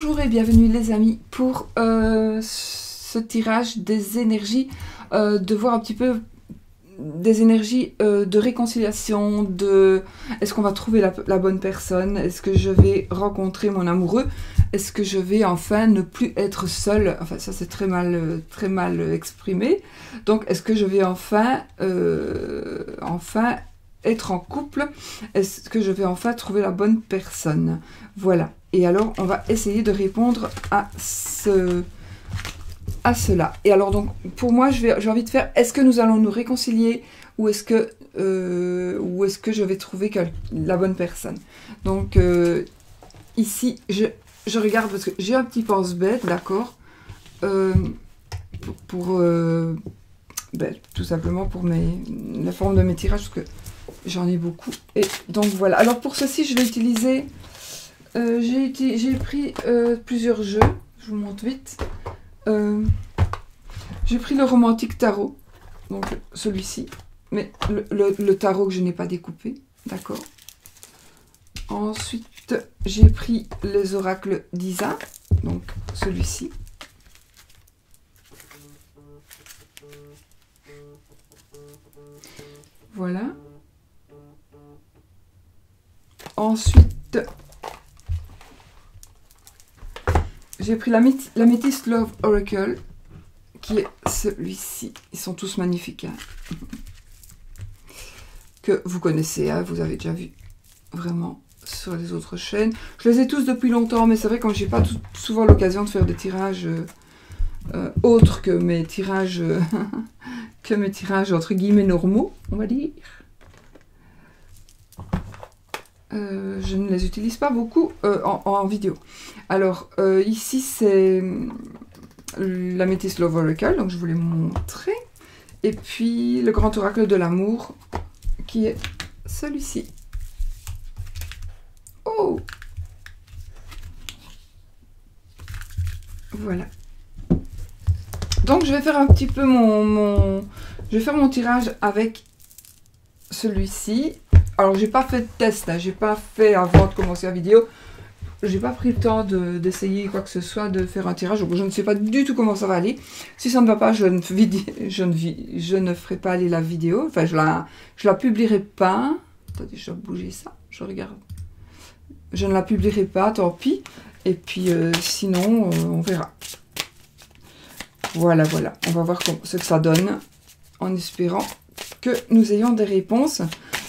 Bonjour et bienvenue les amis pour ce tirage des énergies, de voir un petit peu des énergies de réconciliation, de est-ce qu'on va trouver la bonne personne, est-ce que je vais rencontrer mon amoureux, est-ce que je vais enfin ne plus être seule, enfin ça c'est très mal exprimé, donc est-ce que je vais enfin être en couple, est-ce que je vais enfin trouver la bonne personne, voilà. Et alors, on va essayer de répondre à cela. Et alors, donc, pour moi, j'ai envie de faire, est-ce que nous allons nous réconcilier ou est-ce que je vais trouver la bonne personne? Donc, ici, je regarde parce que j'ai un petit pense-bête, d'accord, tout simplement pour la forme de mes tirages, parce que j'en ai beaucoup. Et donc, voilà. Alors, pour ceci, je vais utiliser... j'ai pris plusieurs jeux, je vous montre vite. J'ai pris le romantique tarot, donc celui-ci, mais le tarot que je n'ai pas découpé, d'accord. Ensuite, j'ai pris les oracles d'Isa, donc celui-ci. Voilà. Ensuite... j'ai pris l'Amethyst Love Oracle, qui est celui-ci. Ils sont tous magnifiques. Hein. Que vous connaissez, hein, vous avez déjà vu vraiment sur les autres chaînes. Je les ai tous depuis longtemps, mais c'est vrai que j'ai pas souvent l'occasion de faire des tirages autres que mes tirages, entre guillemets normaux, on va dire. Je ne les utilise pas beaucoup en vidéo. Alors, ici, c'est l'Amethyst Love Oracle, donc je vous l'ai montré. Et puis, le grand oracle de l'amour, qui est celui-ci. Oh! Voilà. Donc, je vais faire un petit peu je vais faire mon tirage avec celui-ci. Alors, j'ai pas fait de test, hein, j'ai pas fait avant de commencer la vidéo. J'ai pas pris le temps d'essayer quoi que ce soit, de faire un tirage. Donc, je ne sais pas du tout comment ça va aller. Si ça ne va pas, je ne ferai pas aller la vidéo. Enfin, je la publierai pas. Attendez, je vais bouger ça. Je regarde. Je ne la publierai pas, tant pis. Et puis, sinon, on verra. Voilà, voilà. On va voir ce que ça donne. En espérant que nous ayons des réponses.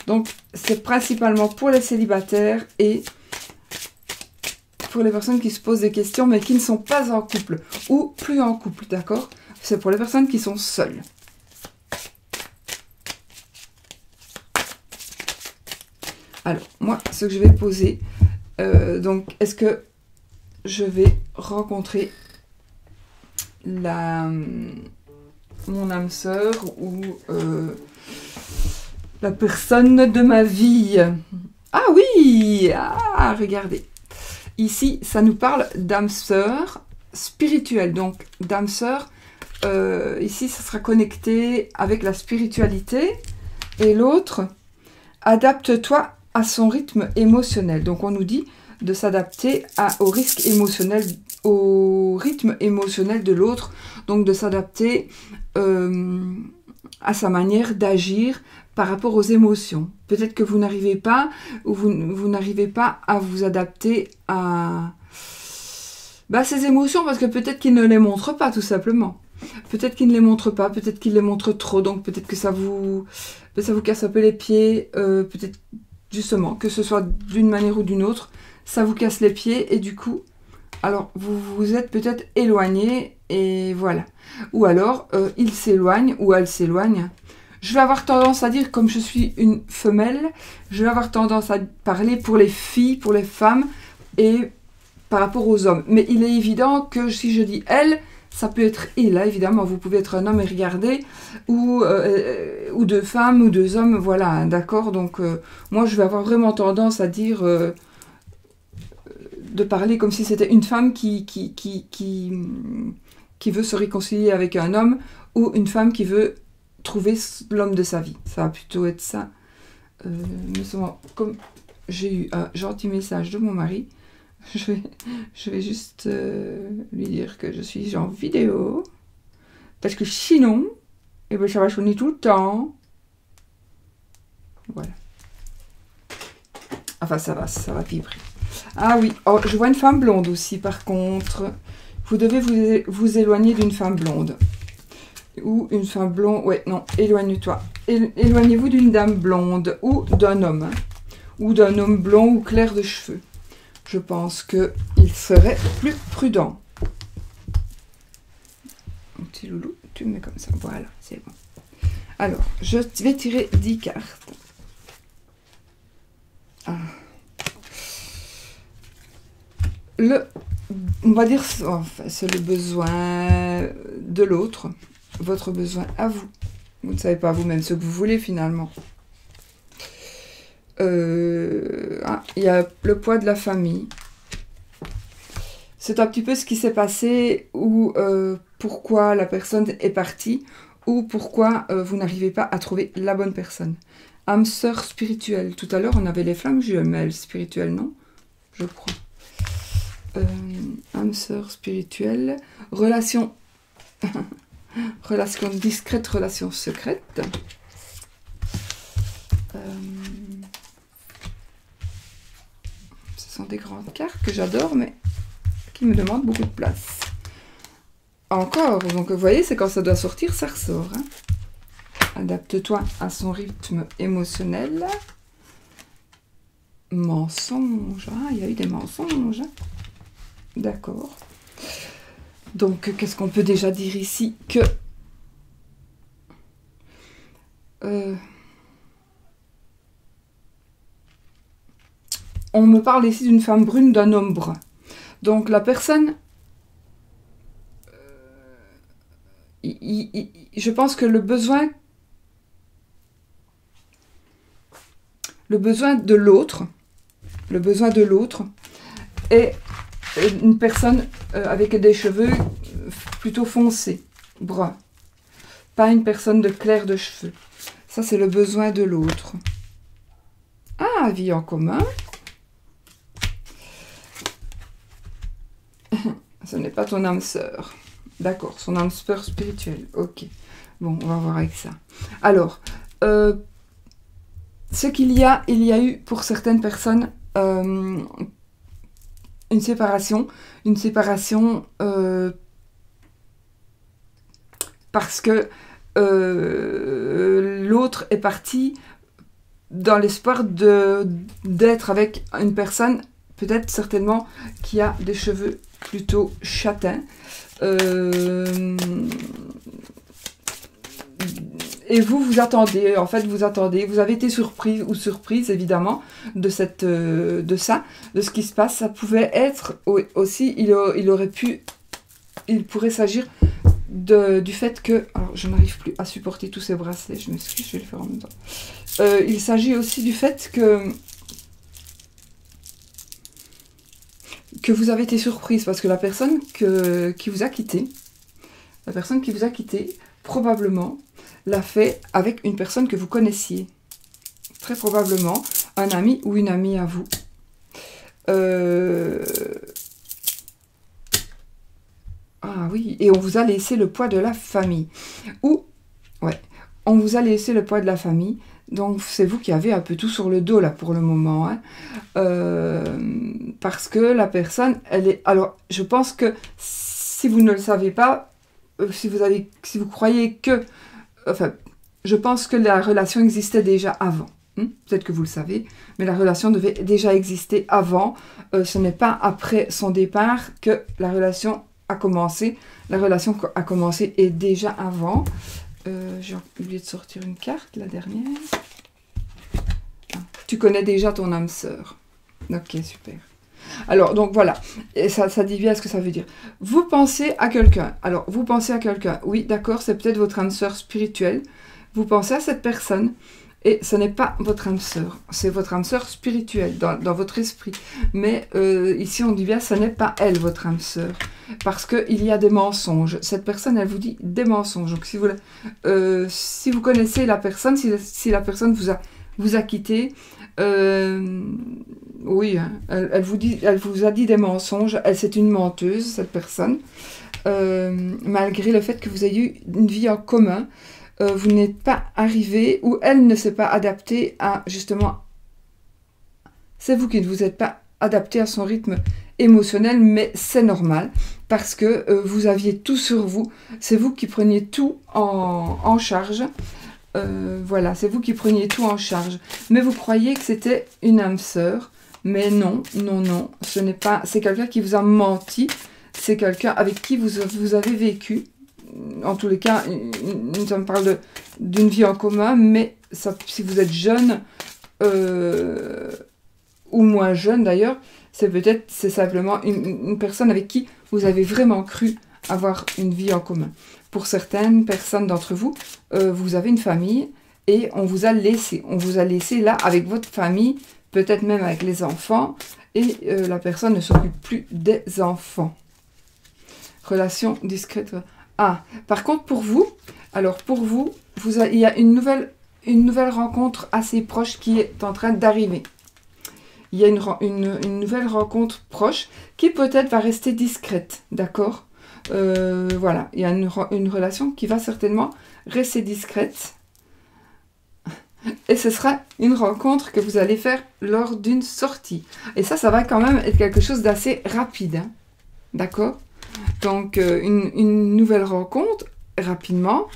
Donc, c'est principalement pour les célibataires et pour les personnes qui se posent des questions, mais qui ne sont pas en couple ou plus en couple, d'accord? C'est pour les personnes qui sont seules. Alors, moi, ce que je vais poser, donc, est-ce que je vais rencontrer mon âme sœur ou... la personne de ma vie. Ah oui! Ah, regardez. Ici, ça nous parle d'âme sœur spirituelle. Donc, d'âme sœur, ici, ça sera connecté avec la spiritualité. Et l'autre, adapte-toi à son rythme émotionnel. Donc, on nous dit de s'adapter au rythme émotionnel de l'autre. Donc, de s'adapter à sa manière d'agir par rapport aux émotions. Peut-être que vous n'arrivez pas, ou vous n'arrivez pas à vous adapter à ces émotions, parce que peut-être qu'il ne les montre pas, tout simplement. Peut-être qu'il ne les montre pas, peut-être qu'il les montre trop, donc peut-être que ça vous casse un peu les pieds, peut-être justement, que ce soit d'une manière ou d'une autre, ça vous casse les pieds, et du coup, alors vous vous êtes peut-être éloigné, et voilà. Ou alors, il s'éloigne, ou elle s'éloigne. Je vais avoir tendance à dire, comme je suis une femelle, je vais avoir tendance à parler pour les filles, pour les femmes, et par rapport aux hommes. Mais il est évident que si je dis « elle », ça peut être « il ». Là, évidemment, vous pouvez être un homme et regarder, ou deux femmes, ou deux hommes, voilà, hein, d'accord. Donc, moi, je vais avoir vraiment tendance à dire... de parler comme si c'était une femme qui veut se réconcilier avec un homme, ou une femme qui veut trouver l'homme de sa vie. Ça va plutôt être ça. Mais souvent, comme j'ai eu un gentil message de mon mari, Je vais juste lui dire que je suis en vidéo. Parce que sinon, eh ben, ça va sonner tout le temps. Voilà. Enfin, ça va vibrer. Ah oui, oh, je vois une femme blonde aussi, par contre. Vous devez vous éloigner d'une femme blonde. Ou une femme blonde. Ouais, non, éloigne-toi. Éloignez-vous d'une dame blonde ou d'un homme. Hein. Ou d'un homme blond ou clair de cheveux. Je pense qu'il serait plus prudent. Mon petit loulou, tu me mets comme ça. Voilà, c'est bon. Alors, je vais tirer 10 cartes. Ah. On va dire, enfin, c'est le besoin de l'autre, votre besoin à vous. Vous ne savez pas vous-même ce que vous voulez finalement. Il y a le poids de la famille. C'est un petit peu ce qui s'est passé ou pourquoi la personne est partie ou pourquoi vous n'arrivez pas à trouver la bonne personne. Âme sœur spirituelle. Tout à l'heure, on avait les flammes jumelles spirituelles, non? Je crois. Âme sœur spirituelle. Relation... relation discrète, relation secrète. Ce sont des grandes cartes que j'adore, mais qui me demandent beaucoup de place. Encore, donc vous voyez, c'est quand ça doit sortir, ça ressort. Hein. Adapte-toi à son rythme émotionnel. Mensonge. Ah, il y a eu des mensonges. D'accord. Donc, qu'est-ce qu'on peut déjà dire ici que... on me parle ici d'une femme brune, d'un homme brun. Donc, la personne... je pense que le besoin de l'autre, est une personne avec des cheveux plutôt foncés, bruns. Pas une personne de clair de cheveux. Ça, c'est le besoin de l'autre. Ah, vie en commun. Ce n'est pas ton âme sœur. D'accord, son âme sœur spirituelle. Ok. Bon, on va voir avec ça. Alors, ce qu'il y a eu pour certaines personnes une séparation parce que l'autre est parti dans l'espoir d'être avec une personne, peut-être certainement, qui a des cheveux plutôt châtains. Et vous attendez, en fait, vous avez été surpris ou surprise, évidemment, de ce qui se passe. Ça pouvait être aussi, il pourrait s'agir du fait que, alors je n'arrive plus à supporter tous ces bracelets, je m'excuse, je vais le faire en même temps. Il s'agit aussi du fait que vous avez été surprise, parce que la personne qui vous a quitté, probablement, l'a fait avec une personne que vous connaissiez. Très probablement, un ami ou une amie à vous. Ah oui, et on vous a laissé le poids de la famille. Ou, ouais, on vous a laissé le poids de la famille. Donc, c'est vous qui avez un peu tout sur le dos, là, pour le moment. Hein. Parce que la personne, elle est... Alors, je pense que si vous ne le savez pas, si vous croyez que... Enfin, je pense que la relation existait déjà avant. Peut-être que vous le savez, mais la relation devait déjà exister avant. Ce n'est pas après son départ que la relation a commencé. La relation a commencé et déjà avant. J'ai oublié de sortir une carte, la dernière. Ah, tu connais déjà ton âme sœur. Ok, super. Alors, donc voilà, et ça dit bien ce que ça veut dire. Vous pensez à quelqu'un. Alors, vous pensez à quelqu'un. Oui, d'accord, c'est peut-être votre âme sœur spirituelle. Vous pensez à cette personne et ce n'est pas votre âme sœur. C'est votre âme sœur spirituelle dans votre esprit. Mais ici, on dit bien, ce n'est pas elle, votre âme sœur. Parce qu'il y a des mensonges. Cette personne, elle vous dit des mensonges. Donc, si vous connaissez la personne, si la personne vous a quitté, Oui, hein, elle vous a dit des mensonges. C'est une menteuse, cette personne. Malgré le fait que vous ayez eu une vie en commun, vous n'êtes pas arrivé, ou elle ne s'est pas adaptée à, justement, c'est vous qui ne vous êtes pas adapté à son rythme émotionnel, mais c'est normal, parce que vous aviez tout sur vous, c'est vous qui preniez tout en charge, voilà, c'est vous qui preniez tout en charge, mais vous croyez que c'était une âme sœur, mais non, non, non, ce n'est pas, c'est quelqu'un qui vous a menti, c'est quelqu'un avec qui vous avez vécu, en tous les cas, ça me parle d'une vie en commun, mais ça, si vous êtes jeune, ou moins jeune d'ailleurs, c'est simplement une personne avec qui vous avez vraiment cru avoir une vie en commun. Pour certaines personnes d'entre vous, vous avez une famille et on vous a laissé là avec votre famille, peut-être même avec les enfants, et la personne ne s'occupe plus des enfants. Relation discrète. Ah, par contre pour vous, alors pour vous, il y a une nouvelle rencontre assez proche qui est en train d'arriver. Il y a une nouvelle rencontre proche qui peut-être va rester discrète, d'accord? Voilà, il y a une relation qui va certainement rester discrète. Et ce sera une rencontre que vous allez faire lors d'une sortie. Et ça va quand même être quelque chose d'assez rapide, hein, d'accord? Donc, une nouvelle rencontre, rapidement,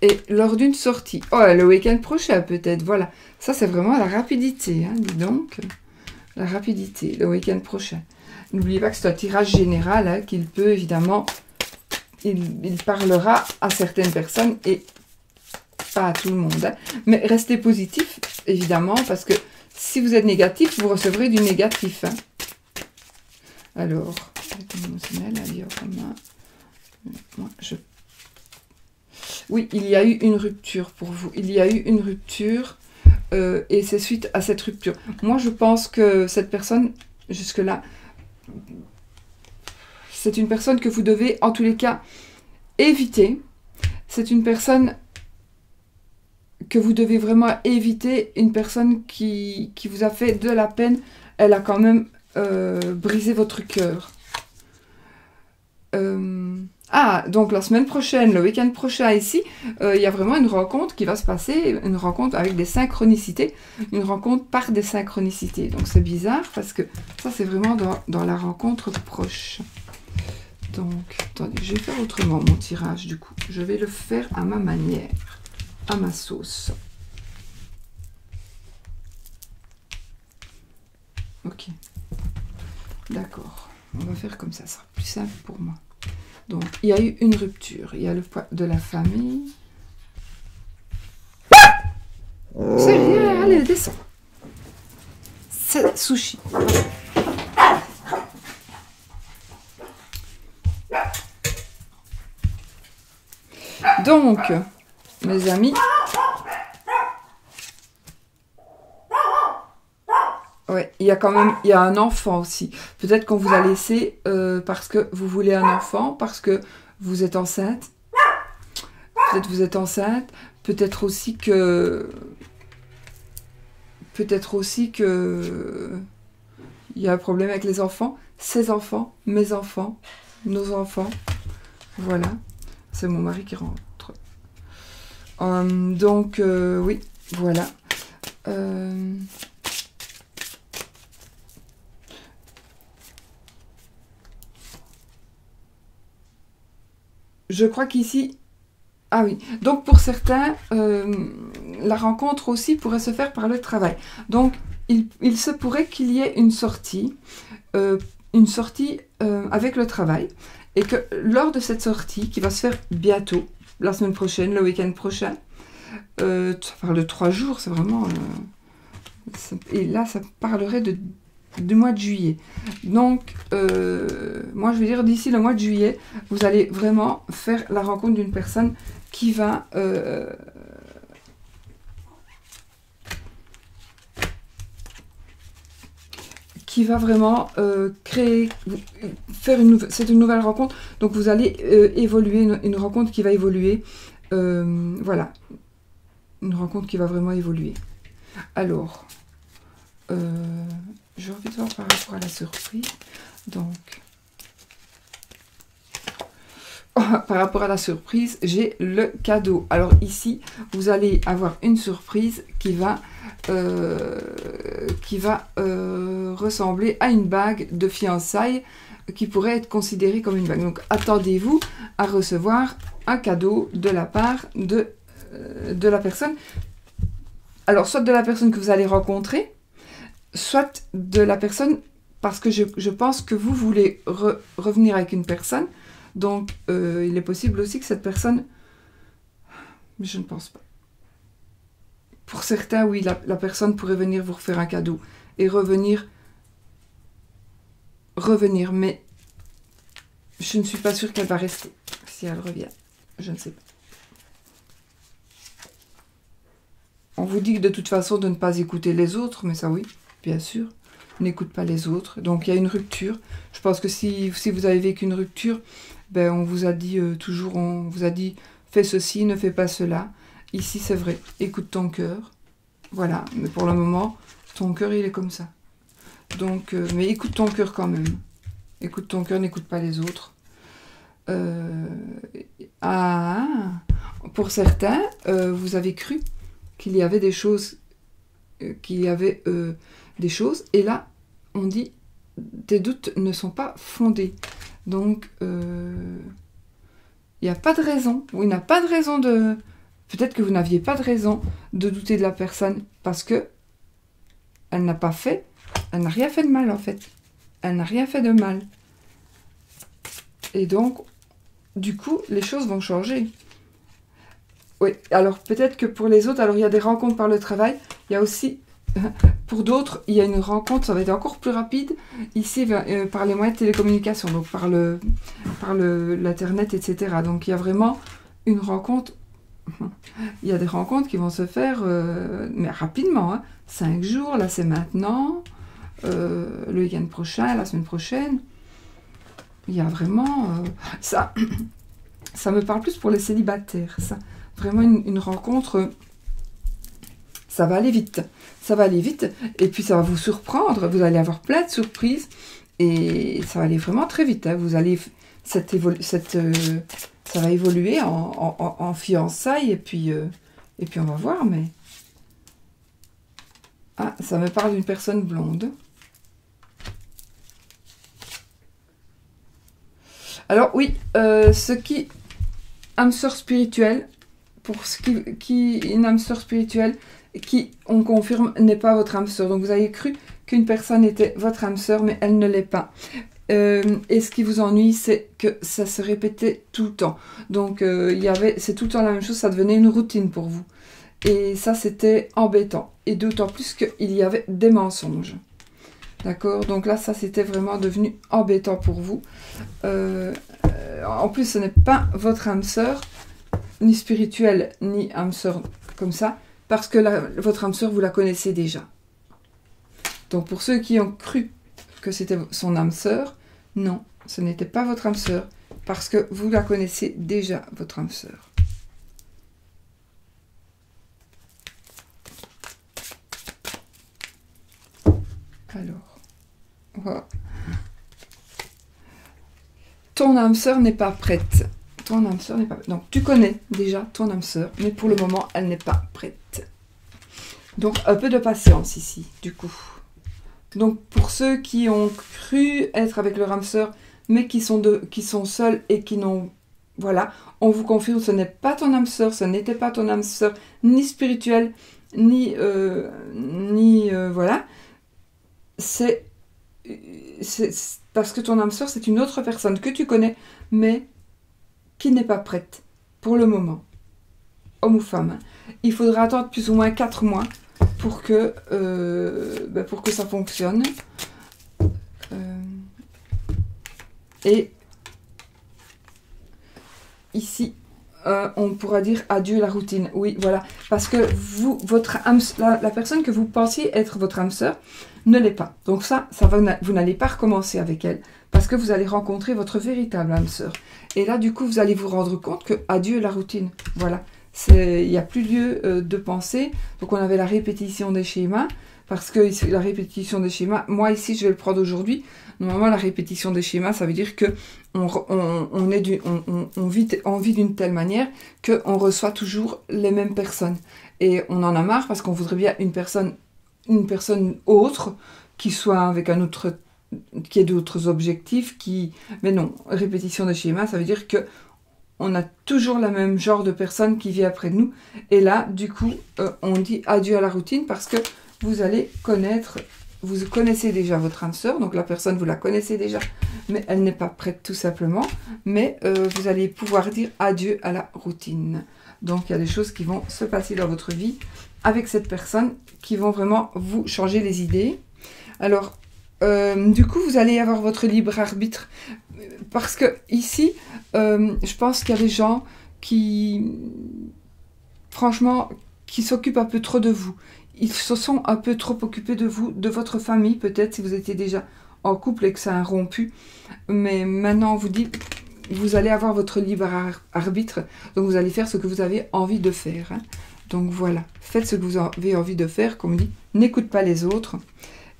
et lors d'une sortie. Oh, le week-end prochain, peut-être, voilà. Ça, c'est vraiment la rapidité, hein, dis donc. La rapidité, le week-end prochain. N'oubliez pas que c'est un tirage général, hein, qu'il peut, évidemment, il parlera à certaines personnes et pas à tout le monde. Hein. Mais restez positif, évidemment, parce que si vous êtes négatif, vous recevrez du négatif. Hein. Alors, émotionnel, oui, il y a eu une rupture pour vous. Il y a eu une rupture et c'est suite à cette rupture. Moi, je pense que cette personne, jusque-là, c'est une personne que vous devez, en tous les cas, éviter. C'est une personne que vous devez vraiment éviter. Une personne qui vous a fait de la peine. Elle a quand même brisé votre cœur. Donc la semaine prochaine, le week-end prochain ici, il y a vraiment une rencontre qui va se passer, une rencontre avec des synchronicités, une rencontre par des synchronicités. Donc c'est bizarre parce que ça c'est vraiment dans la rencontre proche. Donc, attendez, je vais faire autrement mon tirage du coup. Je vais le faire à ma manière, à ma sauce. Ok, d'accord, on va faire comme ça sera plus simple pour moi. Donc, il y a eu une rupture. Il y a le poids de la famille. C'est rien, allez, descends. C'est sushi. Donc, mes amis, ouais, il y a quand même, il y a un enfant aussi. Peut-être qu'on vous a laissé parce que vous voulez un enfant, parce que vous êtes enceinte. Peut-être vous êtes enceinte. Peut-être aussi que il y a un problème avec les enfants. Ses enfants, mes enfants, nos enfants. Voilà. C'est mon mari qui rentre. Donc, oui, voilà. Je crois qu'ici... Ah oui, donc pour certains, la rencontre aussi pourrait se faire par le travail. Donc, il se pourrait qu'il y ait une sortie avec le travail, et que lors de cette sortie, qui va se faire bientôt, la semaine prochaine, le week-end prochain, ça parle de 3 jours, c'est vraiment... et là, ça parlerait du mois de juillet. Donc, moi, je vais dire, d'ici le mois de juillet, vous allez vraiment faire la rencontre d'une personne qui va... vraiment faire c'est une nouvelle rencontre. Donc, vous allez évoluer, une rencontre qui va évoluer. Voilà. Une rencontre qui va vraiment évoluer. Alors... J'ai envie de voir par rapport à la surprise. Donc, par rapport à la surprise, j'ai le cadeau. Alors ici, vous allez avoir une surprise qui va ressembler à une bague de fiançailles qui pourrait être considérée comme une bague. Donc attendez-vous à recevoir un cadeau de la part de la personne. Alors soit de la personne que vous allez rencontrer, soit de la personne, parce que je pense que vous voulez revenir avec une personne. Donc, il est possible aussi que cette personne... Mais je ne pense pas. Pour certains, oui, la personne pourrait venir vous refaire un cadeau. Et revenir, mais je ne suis pas sûre qu'elle va rester. Si elle revient, je ne sais pas. On vous dit que de toute façon de ne pas écouter les autres, mais ça oui, bien sûr. N'écoute pas les autres. Donc, il y a une rupture. Je pense que si vous avez vécu une rupture... Ben, on vous a dit toujours, on vous a dit, fais ceci, ne fais pas cela. Ici, c'est vrai, écoute ton cœur. Voilà, mais pour le moment, ton cœur, il est comme ça. Donc, mais écoute ton cœur quand même. Écoute ton cœur, n'écoute pas les autres. Pour certains, vous avez cru qu'il y avait des choses, et là, on dit, tes doutes ne sont pas fondés. Donc, il n'y a pas de raison, ou il n'a pas de raison de... Peut-être que vous n'aviez pas de raison de douter de la personne, parce que elle n'a pas fait, elle n'a rien fait de mal en fait. Elle n'a rien fait de mal. Et donc, du coup, les choses vont changer. Oui, alors peut-être que pour les autres, alors il y a des rencontres par le travail, il y a aussi... Pour d'autres, il y a une rencontre, ça va être encore plus rapide, ici, par les moyens de télécommunication, donc par l'Internet, etc. Donc, il y a vraiment une rencontre, il y a des rencontres qui vont se faire, mais rapidement, hein. 5 jours, là c'est maintenant, le week-end prochain, la semaine prochaine. Il y a vraiment... ça me parle plus pour les célibataires, ça. Vraiment une rencontre... Ça va aller vite. Ça va aller vite. Et puis, ça va vous surprendre. Vous allez avoir plein de surprises. Et ça va aller vraiment très vite. Hein. Vous allez... ça va évoluer en fiançailles. Et puis, on va voir. Mais... Ah, ça me parle d'une personne blonde. Alors, oui. Ce qui... âme sœur spirituelle. Pour ce qui... Une âme sœur spirituelle... qui, on confirme, n'est pas votre âme sœur. Donc, vous avez cru qu'une personne était votre âme sœur, mais elle ne l'est pas. Et ce qui vous ennuie, c'est que ça se répétait tout le temps. Donc, c'est tout le temps la même chose, ça devenait une routine pour vous. Et ça, c'était embêtant. Et d'autant plus qu'il y avait des mensonges. D'accord? Donc là, ça, c'était vraiment devenu embêtant pour vous. En plus, ce n'est pas votre âme sœur, ni spirituelle, ni âme sœur comme ça. Parce que votre âme sœur, vous la connaissez déjà. Donc, pour ceux qui ont cru que c'était son âme sœur, non, ce n'était pas votre âme sœur. Parce que vous la connaissez déjà, votre âme sœur. Alors, voilà. Ton âme sœur n'est pas prête. Ton âme sœur n'est pas prête. Donc, tu connais déjà ton âme sœur, mais pour le moment, elle n'est pas prête. Donc, un peu de patience ici, du coup. Donc, pour ceux qui ont cru être avec leur âme sœur, mais qui sont seuls et qui n'ont... Voilà, on vous confirme, ce n'est pas ton âme sœur, ce n'était pas ton âme sœur, ni spirituelle, ni voilà. C'est parce que ton âme sœur, c'est une autre personne que tu connais, mais qui n'est pas prête, pour le moment. Homme ou femme. Il faudra attendre plus ou moins 4 mois pour que ça fonctionne. Et ici, on pourra dire adieu la routine. Oui, voilà. Parce que vous, la personne que vous pensiez être votre âme sœur ne l'est pas. Donc vous n'allez pas recommencer avec elle. Parce que vous allez rencontrer votre véritable âme sœur. Et là, du coup, vous allez vous rendre compte que adieu la routine. Voilà. Il n'y a plus lieu de penser. Donc, on avait la répétition des schémas. parce que ici, la répétition des schémas, moi ici je vais le prendre aujourd'hui. Normalement la répétition des schémas, ça veut dire que on vit d'une telle manière qu'on reçoit toujours les mêmes personnes. Et on en a marre parce qu'on voudrait bien une personne autre, qui soit avec un autre, qui ait d'autres objectifs, mais non, répétition des schémas, ça veut dire que on a toujours le même genre de personne qui vit après nous. Et là, du coup, on dit adieu à la routine parce que vous allez connaître, vous connaissez déjà votre âme sœur, donc la personne, vous la connaissez déjà, mais elle n'est pas prête tout simplement. Mais vous allez pouvoir dire adieu à la routine. Donc, il y a des choses qui vont se passer dans votre vie avec cette personne qui vont vraiment vous changer les idées. Alors, du coup, vous allez avoir votre libre arbitre parce que ici, je pense qu'il y a des gens qui, franchement, qui s'occupent un peu trop de vous. Ils se sont un peu trop occupés de vous, de votre famille, peut-être si vous étiez déjà en couple et que ça a rompu. Mais maintenant, on vous dit, vous allez avoir votre libre arbitre, donc vous allez faire ce que vous avez envie de faire. Hein. Donc voilà, faites ce que vous avez envie de faire, comme on dit, n'écoute pas les autres.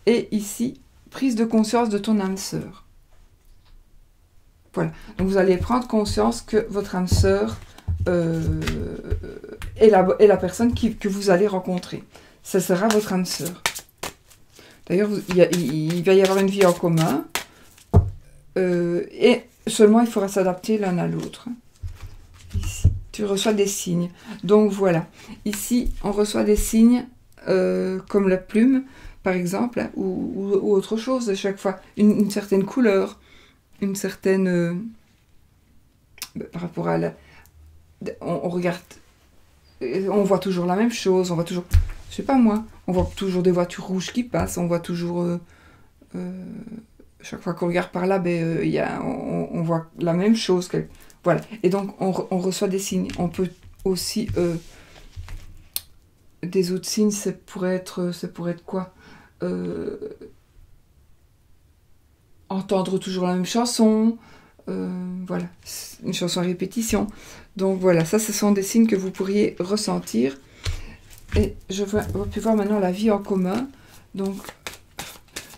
Et ici, prise de conscience de ton âme sœur. Voilà, donc vous allez prendre conscience que votre âme sœur est la personne que vous allez rencontrer. Ça sera votre âme sœur. D'ailleurs, il va y avoir une vie en commun. Et seulement, il faudra s'adapter l'un à l'autre. Ici, tu reçois des signes. Donc voilà, ici, on reçoit des signes comme la plume, par exemple, hein, ou autre chose à chaque fois. Une certaine couleur, une certaine... par rapport à la... On regarde... On voit toujours la même chose, on voit toujours... Je sais pas moi, on voit toujours des voitures rouges qui passent, on voit toujours... chaque fois qu'on regarde par là, on voit la même chose. Voilà. Et donc, on reçoit des signes. On peut aussi... des autres signes, ça pourrait être quoi? Entendre toujours la même chanson. Voilà. Une chanson à répétition. Donc voilà, ça, ce sont des signes que vous pourriez ressentir. Et je vais voir maintenant la vie en commun. Donc,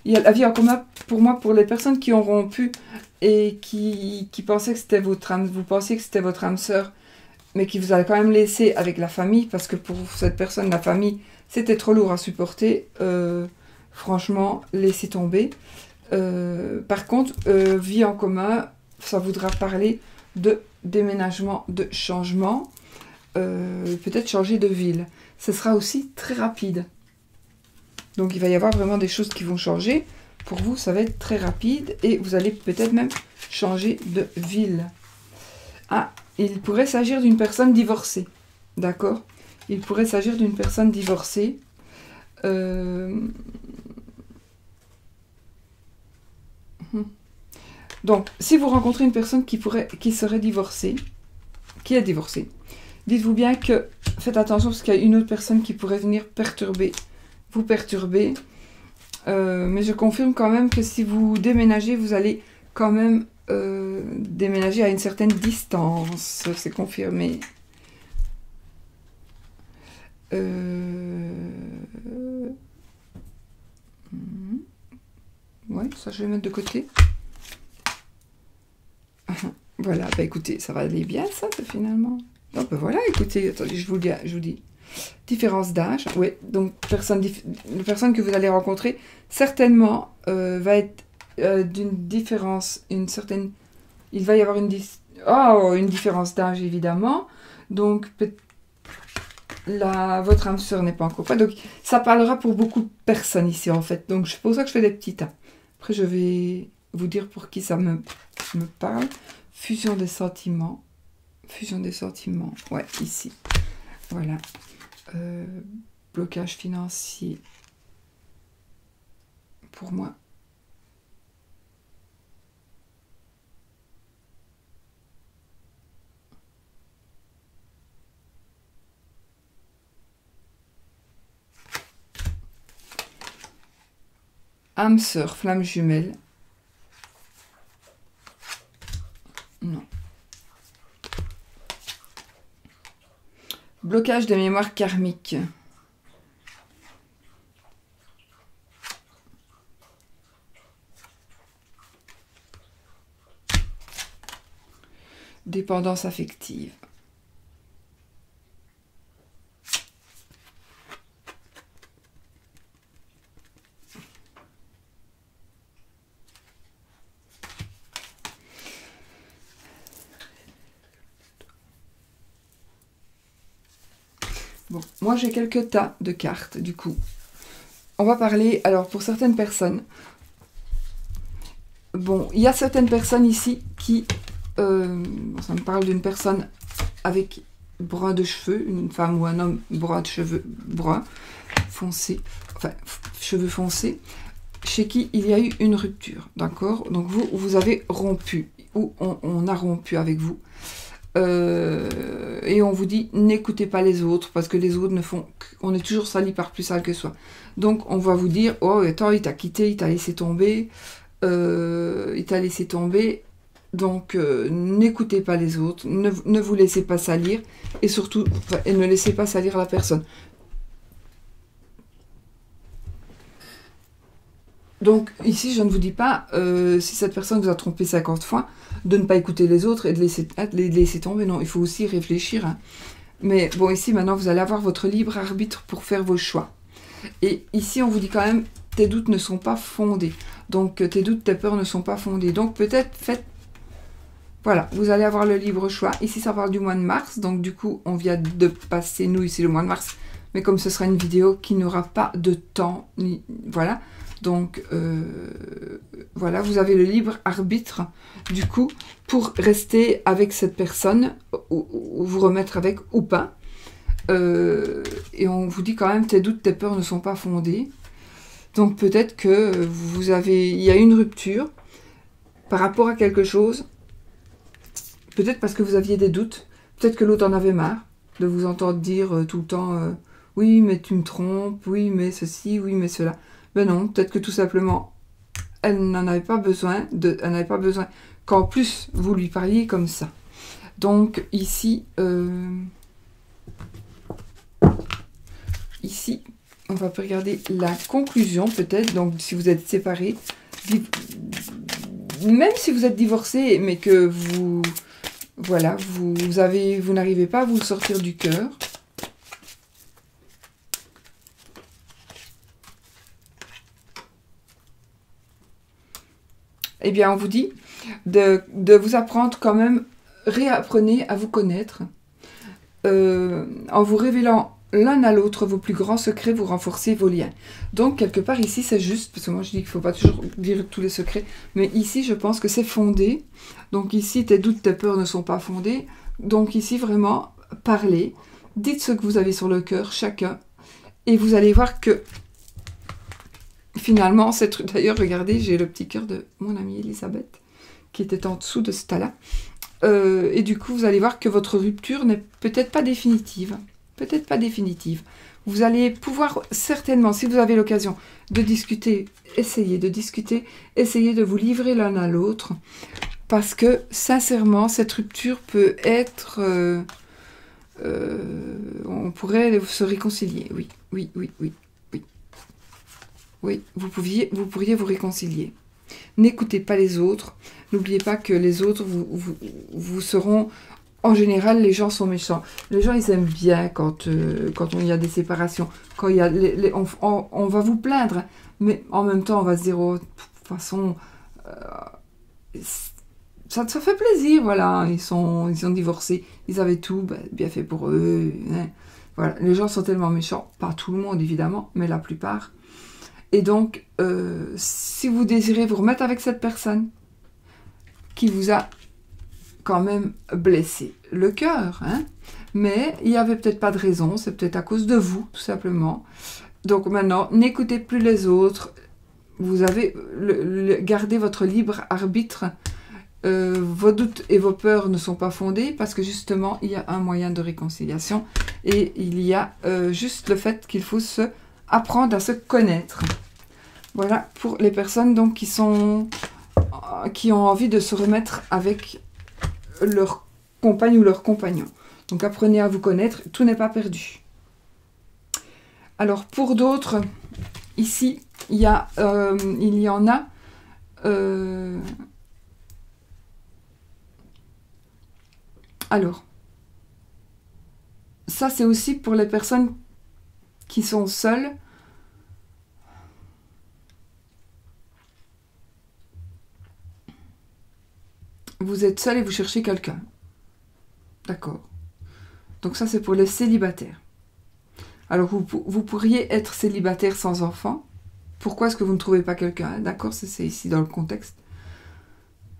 il y a la vie en commun pour moi, pour les personnes qui ont rompu et qui pensaient que c'était votre âme, vous pensiez que c'était votre âme sœur, mais qui vous a quand même laissé avec la famille, parce que pour cette personne, la famille, c'était trop lourd à supporter. Franchement, laissez tomber. Par contre, vie en commun, ça voudra parler de déménagement, de changement, peut-être changer de ville. Ce sera aussi très rapide. Donc il va y avoir vraiment des choses qui vont changer. Pour vous, ça va être très rapide et vous allez peut-être même changer de ville. Ah, il pourrait s'agir d'une personne divorcée. D'accord? Il pourrait s'agir d'une personne divorcée. Donc, si vous rencontrez une personne qui serait divorcée, qui est divorcée, dites-vous bien que faites attention parce qu'il y a une autre personne qui pourrait venir vous perturber. Mais je confirme quand même que si vous déménagez, vous allez quand même déménager à une certaine distance. C'est confirmé. Ouais, ça je vais mettre de côté. Voilà, bah écoutez, ça va aller bien ça finalement. Donc bah voilà, écoutez, attendez, je vous dis. Différence d'âge, oui, donc la personne que vous allez rencontrer, certainement, va être d'une différence, il va y avoir une différence d'âge, évidemment, donc votre âme sœur n'est pas encore prête, donc ça parlera pour beaucoup de personnes ici, en fait, donc c'est pour ça que je fais des petits tas. Après, je vais vous dire pour qui ça me parle. Fusion des sentiments, ouais, ici, voilà. Blocage financier pour moi. Âme sœur, flamme jumelle. Non. Blocage des mémoires karmiques. dépendance affective. Bon, moi j'ai quelques tas de cartes, du coup. On va parler, alors pour certaines personnes, bon, il y a certaines personnes ici qui, ça me parle d'une personne avec brun de cheveux, une femme ou un homme brun de cheveux brun, foncé, enfin, cheveux foncés, chez qui il y a eu une rupture, d'accord? Donc vous avez rompu, ou on a rompu avec vous. Et on vous dit n'écoutez pas les autres parce que les autres ne font on est toujours sali par plus sale que soi. Donc on va vous dire oh attends il t'a quitté, il t'a laissé tomber, donc n'écoutez pas les autres, ne vous laissez pas salir et surtout et ne laissez pas salir la personne. Donc ici je ne vous dis pas si cette personne vous a trompé 50 fois de ne pas écouter les autres et de les laisser tomber. Non, il faut aussi réfléchir. Hein. Mais bon, ici, maintenant, vous allez avoir votre libre arbitre pour faire vos choix. Et ici, on vous dit quand même, tes doutes ne sont pas fondés. Donc, tes doutes, tes peurs ne sont pas fondées. Donc, peut-être, faites... Voilà, vous allez avoir le libre choix. Ici, ça parle du mois de mars. Donc, du coup, on vient de passer, nous, ici, le mois de mars. Mais comme ce sera une vidéo qui n'aura pas de temps, voilà... Donc, voilà, vous avez le libre arbitre, du coup, pour rester avec cette personne, ou vous remettre avec, ou pas. Et on vous dit quand même, tes doutes, tes peurs ne sont pas fondés. Donc, peut-être que il y a une rupture par rapport à quelque chose. Peut-être parce que vous aviez des doutes. Peut-être que l'autre en avait marre de vous entendre dire tout le temps, oui, mais tu me trompes, oui, mais ceci, oui, mais cela. Ben non, peut-être que tout simplement, elle n'en avait pas besoin, qu'en plus vous lui parliez comme ça. Donc ici, on va regarder la conclusion peut-être. Donc si vous êtes séparés, même si vous êtes divorcés, mais que vous, voilà, vous n'arrivez pas à vous sortir du cœur. Eh bien, on vous dit de vous apprendre quand même, réapprenez à vous connaître. En vous révélant l'un à l'autre vos plus grands secrets, vous renforcez vos liens. Donc, quelque part, ici, c'est juste, parce que moi, je dis qu'il ne faut pas toujours dire tous les secrets, mais ici, je pense que c'est fondé. Donc, ici, tes doutes, tes peurs ne sont pas fondés. Donc, ici, vraiment, parlez. Dites ce que vous avez sur le cœur, chacun. Et vous allez voir que finalement, d'ailleurs, regardez, j'ai le petit cœur de mon amie Elisabeth, qui était en dessous de ce tas-là. Et du coup, vous allez voir que votre rupture n'est peut-être pas définitive. Peut-être pas définitive. Vous allez pouvoir certainement, si vous avez l'occasion de discuter, essayez de discuter, essayez de vous livrer l'un à l'autre. Parce que, sincèrement, cette rupture peut être... on pourrait se réconcilier, oui, oui, oui, oui. Oui, vous pourriez vous réconcilier. N'écoutez pas les autres. N'oubliez pas que les autres vous seront... En général, les gens sont méchants. Les gens, ils aiment bien quand il y a des séparations. Quand il y a on va vous plaindre. Mais en même temps, on va se dire, oh, de toute façon, ça fait plaisir, voilà. Ils ont divorcé. Ils avaient tout, ben, bien fait pour eux. Hein. Voilà. Les gens sont tellement méchants. Pas tout le monde, évidemment, mais la plupart. Et donc, si vous désirez vous remettre avec cette personne qui vous a quand même blessé le cœur, hein, mais il n'y avait peut-être pas de raison, c'est peut-être à cause de vous, tout simplement. Donc maintenant, n'écoutez plus les autres, vous avez gardé votre libre arbitre, vos doutes et vos peurs ne sont pas fondés parce que justement, il y a un moyen de réconciliation et il y a juste le fait qu'il faut apprendre à se connaître. Voilà pour les personnes donc qui ont envie de se remettre avec leur compagne ou leur compagnon. Donc apprenez à vous connaître, tout n'est pas perdu. Alors pour d'autres, ici, il y en a Alors, ça c'est aussi pour les personnes qui sont seules. Vous êtes seul et vous cherchez quelqu'un. D'accord. Donc ça c'est pour les célibataires. Alors vous pourriez être célibataire sans enfant. Pourquoi est-ce que vous ne trouvez pas quelqu'un? D'accord, c'est ici dans le contexte.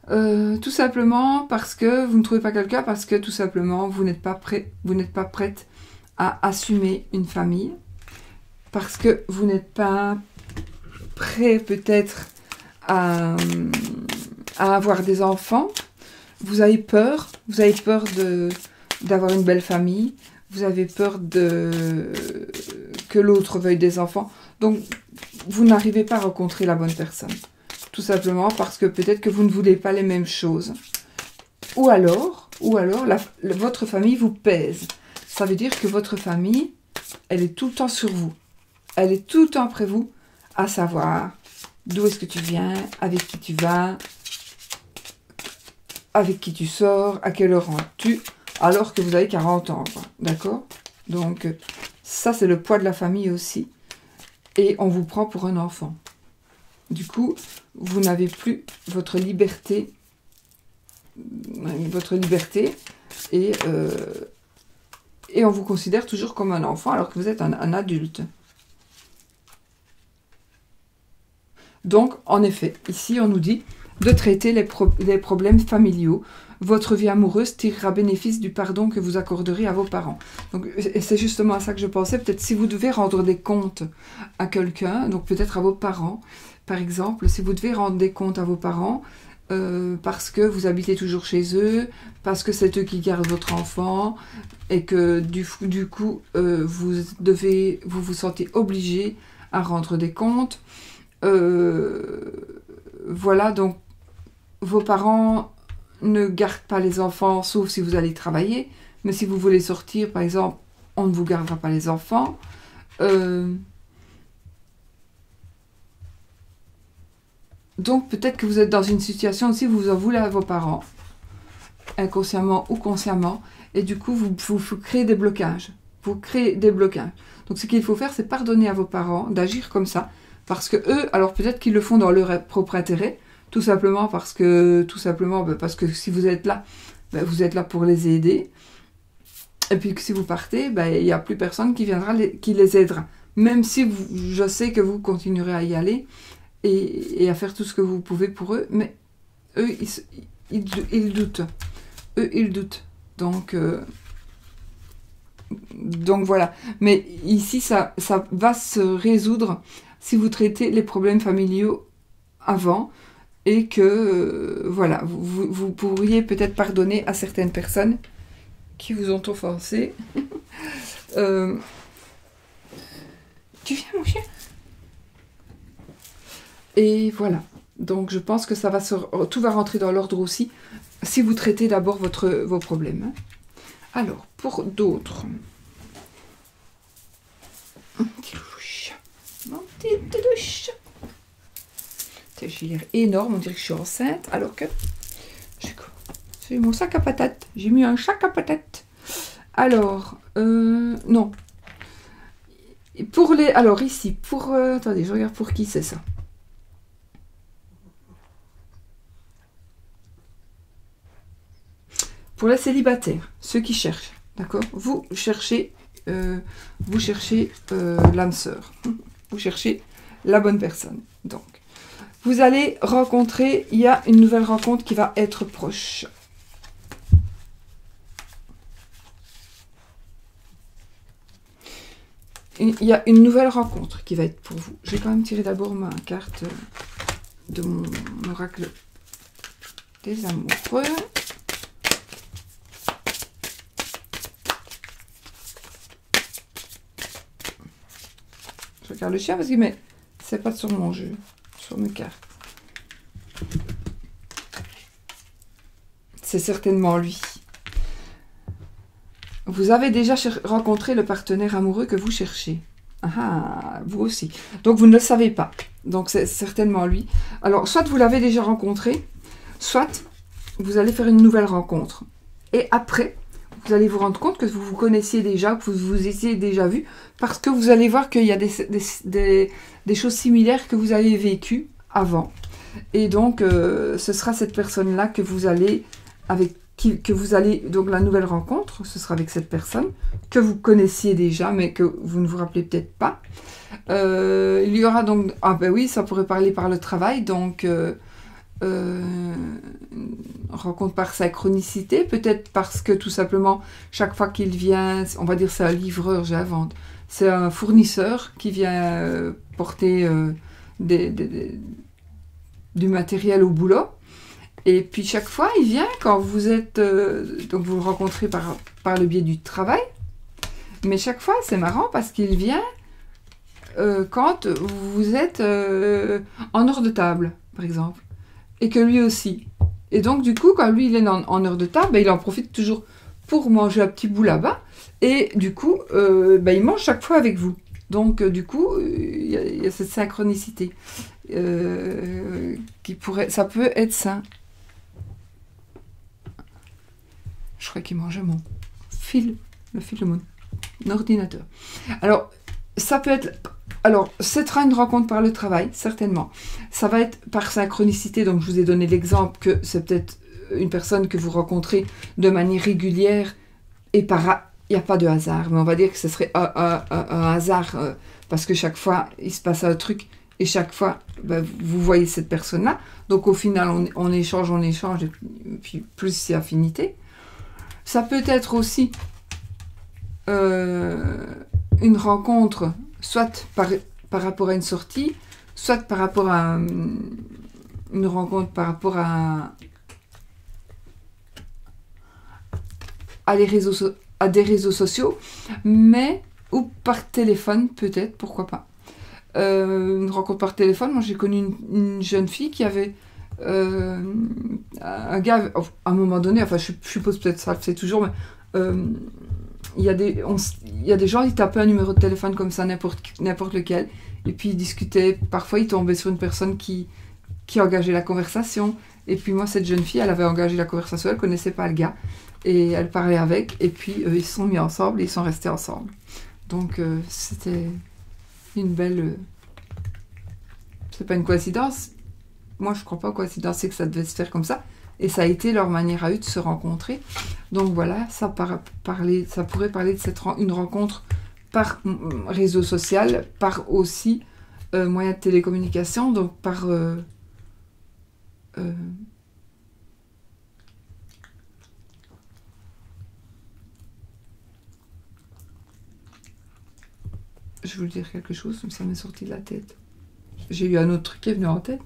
Tout simplement parce que vous ne trouvez pas quelqu'un, parce que tout simplement vous n'êtes pas prêt, vous n'êtes pas prête à assumer une famille, parce que vous n'êtes pas prêt peut-être à avoir des enfants. Vous avez peur d'avoir une belle famille, vous avez peur que l'autre veuille des enfants, donc vous n'arrivez pas à rencontrer la bonne personne. Tout simplement parce que peut-être que vous ne voulez pas les mêmes choses. Ou alors votre famille vous pèse. Ça veut dire que votre famille, elle est tout le temps sur vous. Elle est tout le temps après vous, à savoir d'où est-ce que tu viens, avec qui tu vas, avec qui tu sors, à quelle heure rentres-tu, alors que vous avez 40 ans. D'accord? Donc, ça, c'est le poids de la famille aussi. Et on vous prend pour un enfant. Du coup, vous n'avez plus votre liberté et on vous considère toujours comme un enfant alors que vous êtes un adulte. Donc, en effet, ici, on nous dit de traiter les problèmes familiaux. Votre vie amoureuse tirera bénéfice du pardon que vous accorderez à vos parents. Donc, et c'est justement à ça que je pensais. Peut-être si vous devez rendre des comptes à quelqu'un, donc peut-être à vos parents, par exemple, si vous devez rendre des comptes à vos parents, parce que vous habitez toujours chez eux, parce que c'est eux qui gardent votre enfant, et que du coup, vous vous sentez obligé à rendre des comptes. Voilà, donc, vos parents ne gardent pas les enfants, sauf si vous allez travailler, mais si vous voulez sortir, par exemple, on ne vous gardera pas les enfants. Donc peut-être que vous êtes dans une situation aussi où vous en voulez à vos parents, inconsciemment ou consciemment, et du coup vous créez des blocages. Vous créez des blocages. Donc ce qu'il faut faire, c'est pardonner à vos parents d'agir comme ça, parce que eux, alors peut-être qu'ils le font dans leur propre intérêt, tout simplement parce que si vous êtes là, vous êtes là pour les aider. Et puis que si vous partez, il n'y a plus personne qui viendra qui les aidera. Même si je sais que vous continuerez à y aller et à faire tout ce que vous pouvez pour eux, mais eux, ils doutent. Eux, ils doutent. Donc voilà. Mais ici, ça va se résoudre si vous traitez les problèmes familiaux avant et que, voilà, vous pourriez peut-être pardonner à certaines personnes qui vous ont offensé. Tu viens, mon chien? Et voilà. Donc, je pense que tout va rentrer dans l'ordre aussi, si vous traitez d'abord vos problèmes. Alors, pour d'autres... Mon petit louche. Mon petit louche. J'ai l'air énorme, on dirait que je suis enceinte, alors que... C'est mon sac à patates. J'ai mis un sac à patates. Alors, non. Alors ici, attendez, je regarde pour qui c'est ça. Pour les célibataires, ceux qui cherchent, d'accord? Vous cherchez l'âme sœur. Vous cherchez la bonne personne. Donc, vous allez rencontrer, il y a une nouvelle rencontre qui va être proche. Il y a une nouvelle rencontre qui va être pour vous. Je vais quand même tirer d'abord ma carte de mon oracle des amoureux. Je regarde le chien parce que c'est pas sur mon jeu, sur mes cartes. C'est certainement lui. Vous avez déjà rencontré le partenaire amoureux que vous cherchez. Ah, vous aussi. Donc, vous ne le savez pas. Donc, c'est certainement lui. Alors, soit vous l'avez déjà rencontré, soit vous allez faire une nouvelle rencontre. Et après, vous allez vous rendre compte que vous vous connaissiez déjà, que vous vous étiez déjà vu, parce que vous allez voir qu'il y a des choses similaires que vous avez vécues avant. Et donc, ce sera cette personne-là que vous allez, donc la nouvelle rencontre, ce sera avec cette personne, que vous connaissiez déjà, mais que vous ne vous rappelez peut-être pas. Il y aura donc, ah ben oui, ça pourrait parler par le travail, donc rencontre par synchronicité, peut-être parce que tout simplement, chaque fois qu'il vient, on va dire c'est un livreur, j'invente, c'est un fournisseur qui vient porter du matériel au boulot, et puis chaque fois il vient quand vous êtes, donc vous le rencontrez par le biais du travail, mais chaque fois c'est marrant parce qu'il vient quand vous êtes en heure de table, par exemple. Et que lui aussi. Et donc, du coup, quand lui, il est en heure de table, ben, il en profite toujours pour manger un petit bout là-bas. Et du coup, ben, il mange chaque fois avec vous. Donc, du coup, il y a cette synchronicité. Ça peut être ça. Je crois qu'il mangeait mon le fil de mon ordinateur. Alors, ça peut être... Alors, ce sera une rencontre par le travail, certainement. Ça va être par synchronicité, donc je vous ai donné l'exemple que c'est peut-être une personne que vous rencontrez de manière régulière et il n'y a pas de hasard, mais on va dire que ce serait un hasard parce que chaque fois, il se passe un truc et chaque fois, ben, vous voyez cette personne-là. Donc, au final, on échange, et puis plus c'est affinité. Ça peut être aussi une rencontre soit par rapport à une sortie, soit par rapport à une rencontre, par rapport à des réseaux sociaux, mais ou par téléphone peut-être, pourquoi pas. Une rencontre par téléphone, moi j'ai connu une jeune fille qui avait un gars, à un moment donné, enfin je suppose peut-être ça le fait toujours, mais il y a des gens, ils tapaient un numéro de téléphone comme ça, n'importe lequel, et puis ils discutaient. Parfois, ils tombaient sur une personne qui engageait la conversation. Et puis moi, cette jeune fille, elle avait engagé la conversation, elle connaissait pas le gars, et elle parlait avec, et puis ils se sont mis ensemble, et ils sont restés ensemble. Donc, c'était une belle... c'est pas une coïncidence. Moi, je crois pas aux coïncidences, c'est que ça devait se faire comme ça. Et ça a été leur manière à eux de se rencontrer. Donc voilà, ça pourrait parler de une rencontre par réseau social, par aussi moyen de télécommunication, donc par... je vais vous dire quelque chose, ça m'est sorti de la tête. J'ai eu un autre truc qui est venu en tête.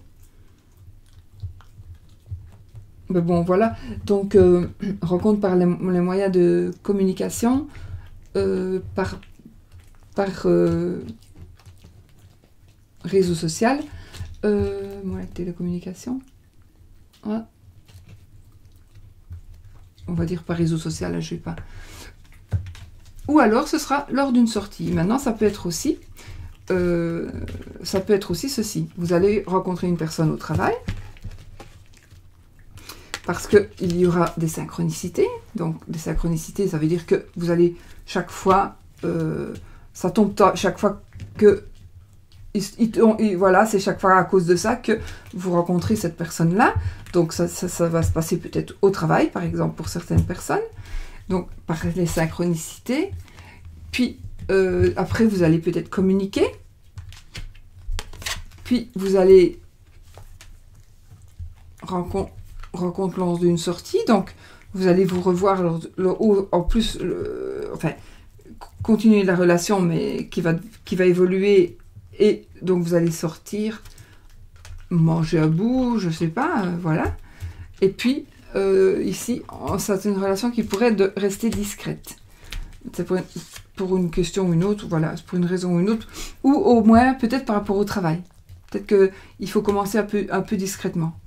Mais bon, voilà. Donc, rencontre par les moyens de communication, par réseau social, moyen de télécommunication. Ouais. On va dire par réseau social, là, je ne vais pas. Ou alors, ce sera lors d'une sortie. Maintenant, ça peut être aussi ceci. Vous allez rencontrer une personne au travail, parce qu'il y aura des synchronicités. Donc, des synchronicités, ça veut dire que vous allez chaque fois, ça tombe chaque fois que... voilà, c'est chaque fois à cause de ça que vous rencontrez cette personne-là. Donc, ça va se passer peut-être au travail, par exemple, pour certaines personnes. Donc, par les synchronicités. Puis, après, vous allez peut-être communiquer. Puis, vous allez rencontre lors d'une sortie, donc vous allez vous revoir en plus, enfin, continuer la relation, mais qui va évoluer, et donc vous allez sortir, manger un bout, je sais pas, voilà. Et puis, ici, c'est une relation qui pourrait rester discrète. C'est pour une question ou une autre, voilà, pour une raison ou une autre, ou au moins peut-être par rapport au travail. Peut-être qu'il faut commencer un peu discrètement.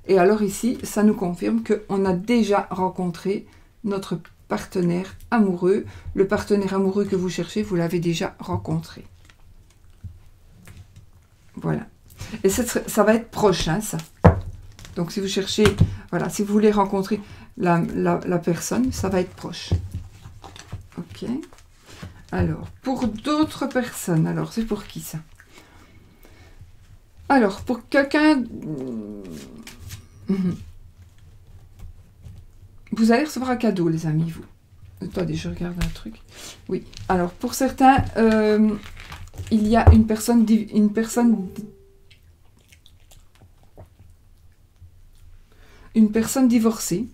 Et alors ici, ça nous confirme qu'on a déjà rencontré notre partenaire amoureux. Le partenaire amoureux que vous cherchez, vous l'avez déjà rencontré. Voilà. Et ça va être proche, hein, ça. Donc si vous cherchez, voilà, si vous voulez rencontrer la personne, ça va être proche. Ok. Alors, pour d'autres personnes, alors c'est pour qui ça? Alors, pour quelqu'un... Vous allez recevoir un cadeau, les amis, vous. Attendez, je regarde un truc. Oui. Alors, pour certains, il y a une personne divorcée.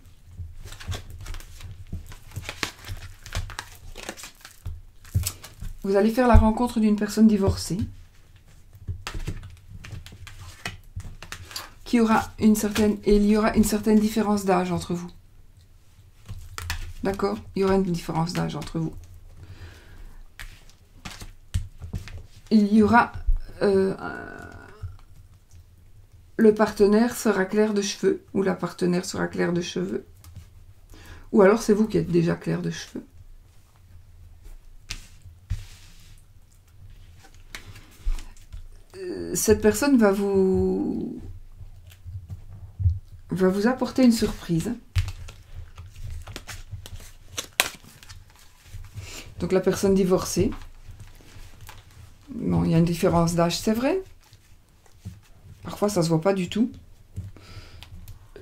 Vous allez faire la rencontre d'une personne divorcée qui aura une certaine... Et il y aura une certaine différence d'âge entre vous. D'accord? Il y aura une différence d'âge entre vous. Il y aura... le partenaire sera clair de cheveux, ou la partenaire sera claire de cheveux. Ou alors c'est vous qui êtes déjà clair de cheveux. Cette personne va vous apporter une surprise. Donc la personne divorcée. Bon, il y a une différence d'âge, c'est vrai. Parfois, ça ne se voit pas du tout.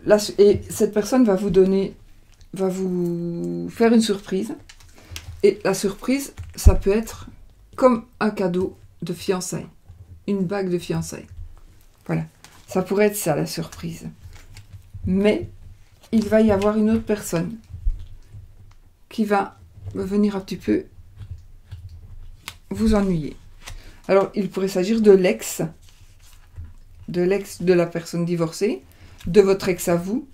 Là, et cette personne va vous faire une surprise. Et la surprise, ça peut être comme un cadeau de fiançailles. Une bague de fiançailles. Voilà. Ça pourrait être ça, la surprise. Mais, il va y avoir une autre personne qui va venir un petit peu vous ennuyer. Alors, il pourrait s'agir de l'ex de la personne divorcée, de votre ex à vous.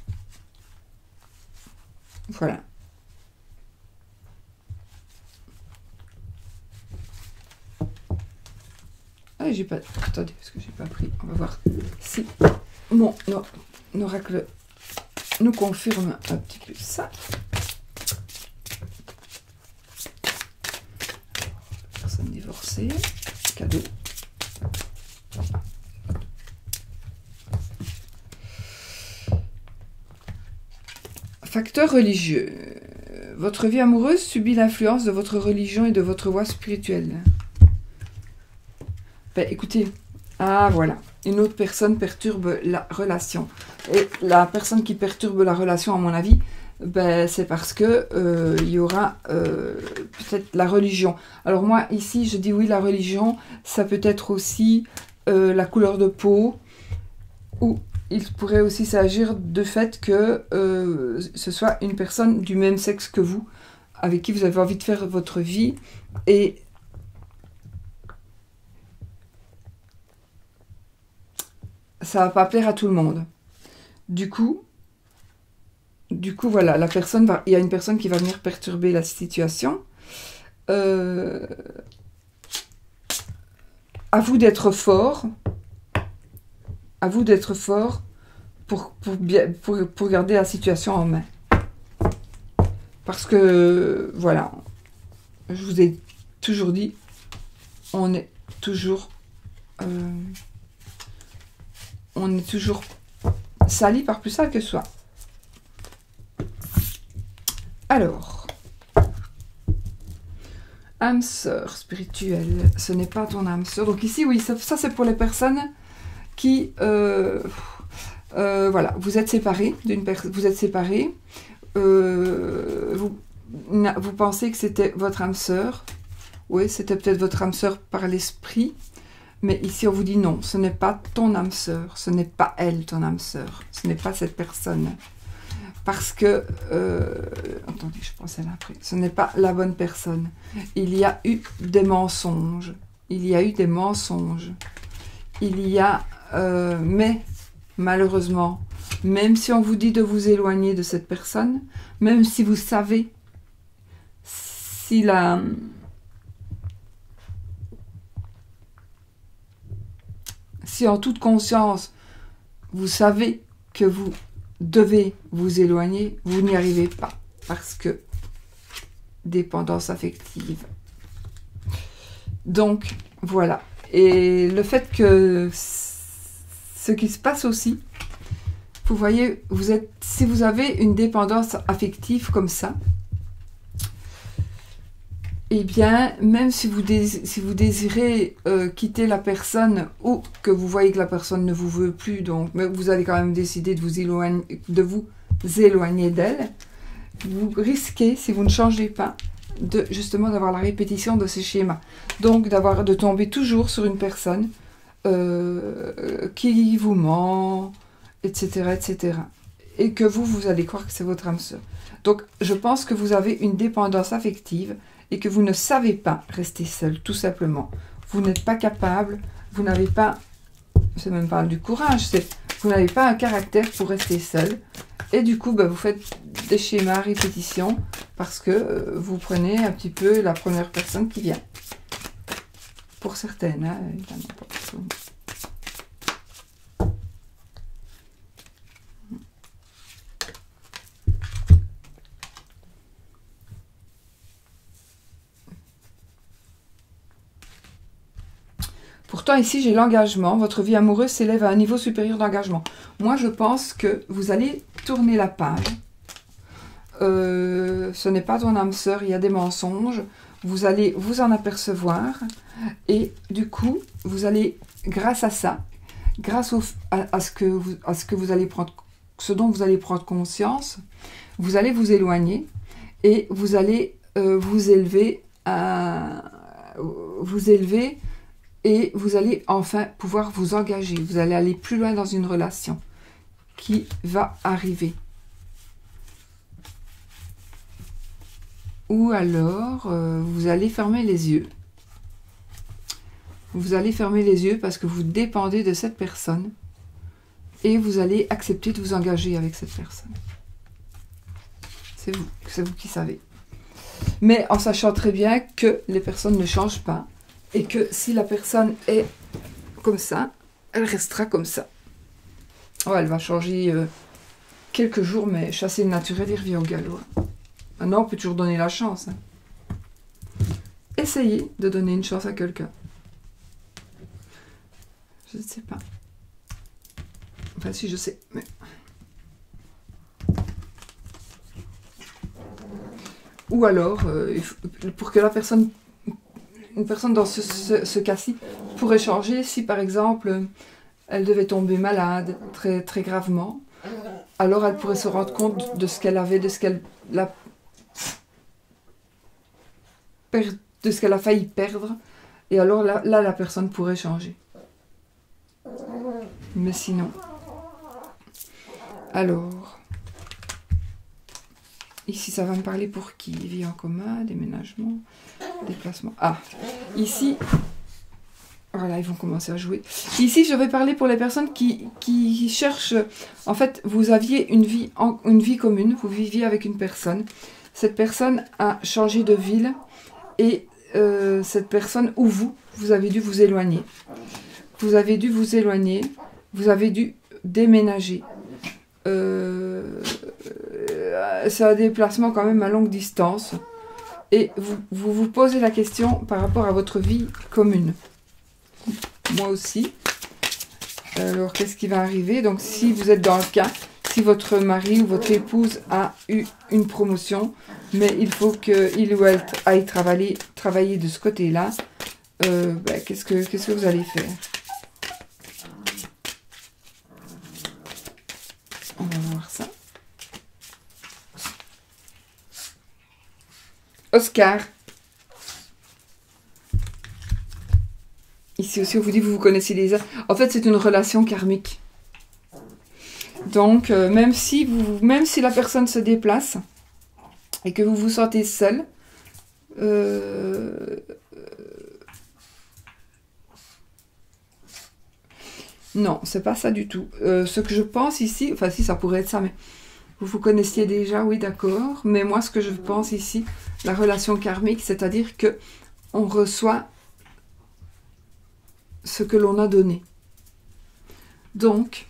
Voilà. Ah, j'ai pas... Attendez, parce que j'ai pas pris. On va voir si mon oracle nous confirme un petit peu ça. Personne divorcée. Cadeau. Facteur religieux. Votre vie amoureuse subit l'influence de votre religion et de votre voie spirituelle. Ben, écoutez, ah voilà, une autre personne perturbe la relation. Et la personne qui perturbe la relation, à mon avis, ben, c'est parce que il y aura peut-être la religion. Alors moi, ici, je dis oui, la religion, ça peut être aussi la couleur de peau, ou il pourrait aussi s'agir de fait que ce soit une personne du même sexe que vous, avec qui vous avez envie de faire votre vie, et ça va pas plaire à tout le monde. Du coup, voilà, il y a une personne qui va venir perturber la situation. À vous d'être fort. À vous d'être fort pour garder la situation en main. Parce que, voilà, je vous ai toujours dit, on est toujours sali par plus sale que soi. Alors, âme sœur spirituelle, ce n'est pas ton âme sœur. Donc ici, oui, ça c'est pour les personnes qui, voilà, vous êtes séparés d'une personne, vous êtes séparés, vous pensez que c'était votre âme sœur. Oui, c'était peut-être votre âme sœur par l'esprit. Mais ici, on vous dit non, ce n'est pas ton âme sœur, ce n'est pas elle, ton âme sœur, ce n'est pas cette personne. Parce que, attendez, je pense à l'après, ce n'est pas la bonne personne. Il y a eu des mensonges, il y a eu des mensonges. Il y a, mais malheureusement, même si on vous dit de vous éloigner de cette personne, même si vous savez si en toute conscience, vous savez que vous devez vous éloigner, vous n'y arrivez pas. Parce que dépendance affective. Donc, voilà. Et le fait que ce qui se passe aussi, vous voyez, si vous avez une dépendance affective comme ça, eh bien, même si vous désirez quitter la personne ou que vous voyez que la personne ne vous veut plus, donc mais vous allez quand même décider de vous éloigner d'elle, vous risquez, si vous ne changez pas, justement d'avoir la répétition de ces schémas. Donc, de tomber toujours sur une personne qui vous ment, etc., etc. Et que vous allez croire que c'est votre âme sœur. Donc, je pense que vous avez une dépendance affective et que vous ne savez pas rester seul, tout simplement. Vous n'êtes pas capable, vous n'avez pas, c'est même pas du courage, vous n'avez pas un caractère pour rester seul. Et du coup, vous faites des schémas à répétition parce que vous prenez un petit peu la première personne qui vient. Pour certaines, hein, évidemment pas pour tout le monde. Pourtant, ici, j'ai l'engagement. Votre vie amoureuse s'élève à un niveau supérieur d'engagement. Moi, je pense que vous allez tourner la page. Ce n'est pas ton âme sœur, il y a des mensonges. Vous allez vous en apercevoir. Et du coup, vous allez, grâce à ça, grâce à ce dont vous allez prendre conscience, vous allez vous éloigner et vous allez vous élever et vous allez enfin pouvoir vous engager. Vous allez aller plus loin dans une relation qui va arriver. Ou alors, vous allez fermer les yeux. Vous allez fermer les yeux parce que vous dépendez de cette personne et vous allez accepter de vous engager avec cette personne. C'est vous qui savez. Mais en sachant très bien que les personnes ne changent pas et que si la personne est comme ça, elle restera comme ça. Oh, elle va changer quelques jours, mais chasser le naturel, il revient au galop. Maintenant, on peut toujours donner la chance. Hein. Essayez de donner une chance à quelqu'un. Je ne sais pas. Enfin, si, je sais, mais... Ou alors, pour que une personne dans ce cas-ci pourrait changer si, par exemple, elle devait tomber malade très, très gravement. Alors, elle pourrait se rendre compte de ce qu'elle avait, de ce qu'elle a failli perdre. Et alors, là, la personne pourrait changer. Mais sinon... Alors... Ici, ça va me parler pour qui? Vie en commun, déménagement, déplacement. Ah, ici... Voilà, ils vont commencer à jouer. Ici, je vais parler pour les personnes qui cherchent... En fait, vous aviez une vie commune, vous viviez avec une personne. Cette personne a changé de ville et cette personne, ou vous avez dû vous éloigner. Vous avez dû vous éloigner, vous avez dû déménager. C'est un déplacement quand même à longue distance. Et vous posez la question par rapport à votre vie commune. Moi aussi. Alors, qu'est-ce qui va arriver? Donc, si vous êtes dans le cas, si votre mari ou votre épouse a eu une promotion, mais il faut qu'il ou elle aille travailler de ce côté-là, qu'est-ce que vous allez faire? On va voir ça. Oscar. Ici aussi, on vous dit que vous connaissez les âmes. En fait, c'est une relation karmique. Donc, même si la personne se déplace et que vous vous sentez seul, non, c'est pas ça du tout. Ce que je pense ici, enfin si, ça pourrait être ça, mais vous vous connaissiez déjà, oui, d'accord. Mais moi, ce que je pense ici, la relation karmique, c'est-à-dire que on reçoit ce que l'on a donné. Donc,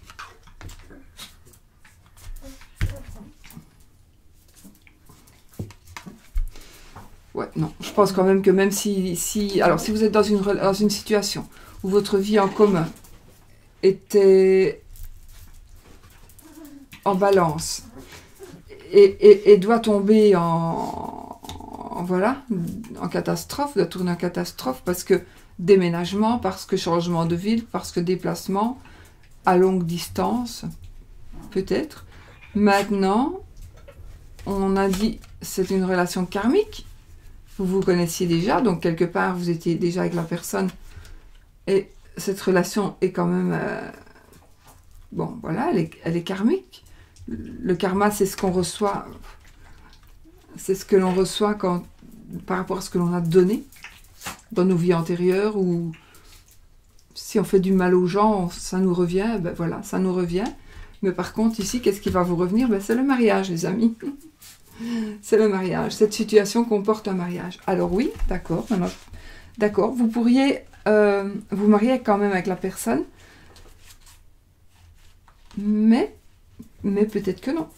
ouais, non, je pense quand même que même alors si vous êtes dans une situation où votre vie en commun était en balance et doit tomber voilà, en catastrophe, doit tourner en catastrophe parce que déménagement, parce que changement de ville, parce que déplacement à longue distance, peut-être. Maintenant, on a dit c'est une relation karmique. Vous vous connaissiez déjà, donc quelque part vous étiez déjà avec la personne et cette relation est quand même bon, voilà, elle est karmique. Le karma, c'est ce qu'on reçoit, c'est ce que l'on reçoit par rapport à ce que l'on a donné dans nos vies antérieures, ou si on fait du mal aux gens, ça nous revient, ben voilà, ça nous revient. Mais par contre, ici, qu'est-ce qui va vous revenir? Ben, c'est le mariage, les amis. C'est le mariage. Cette situation comporte un mariage. Alors oui, d'accord, d'accord, vous pourriez vous marier quand même avec la personne, mais peut-être que non.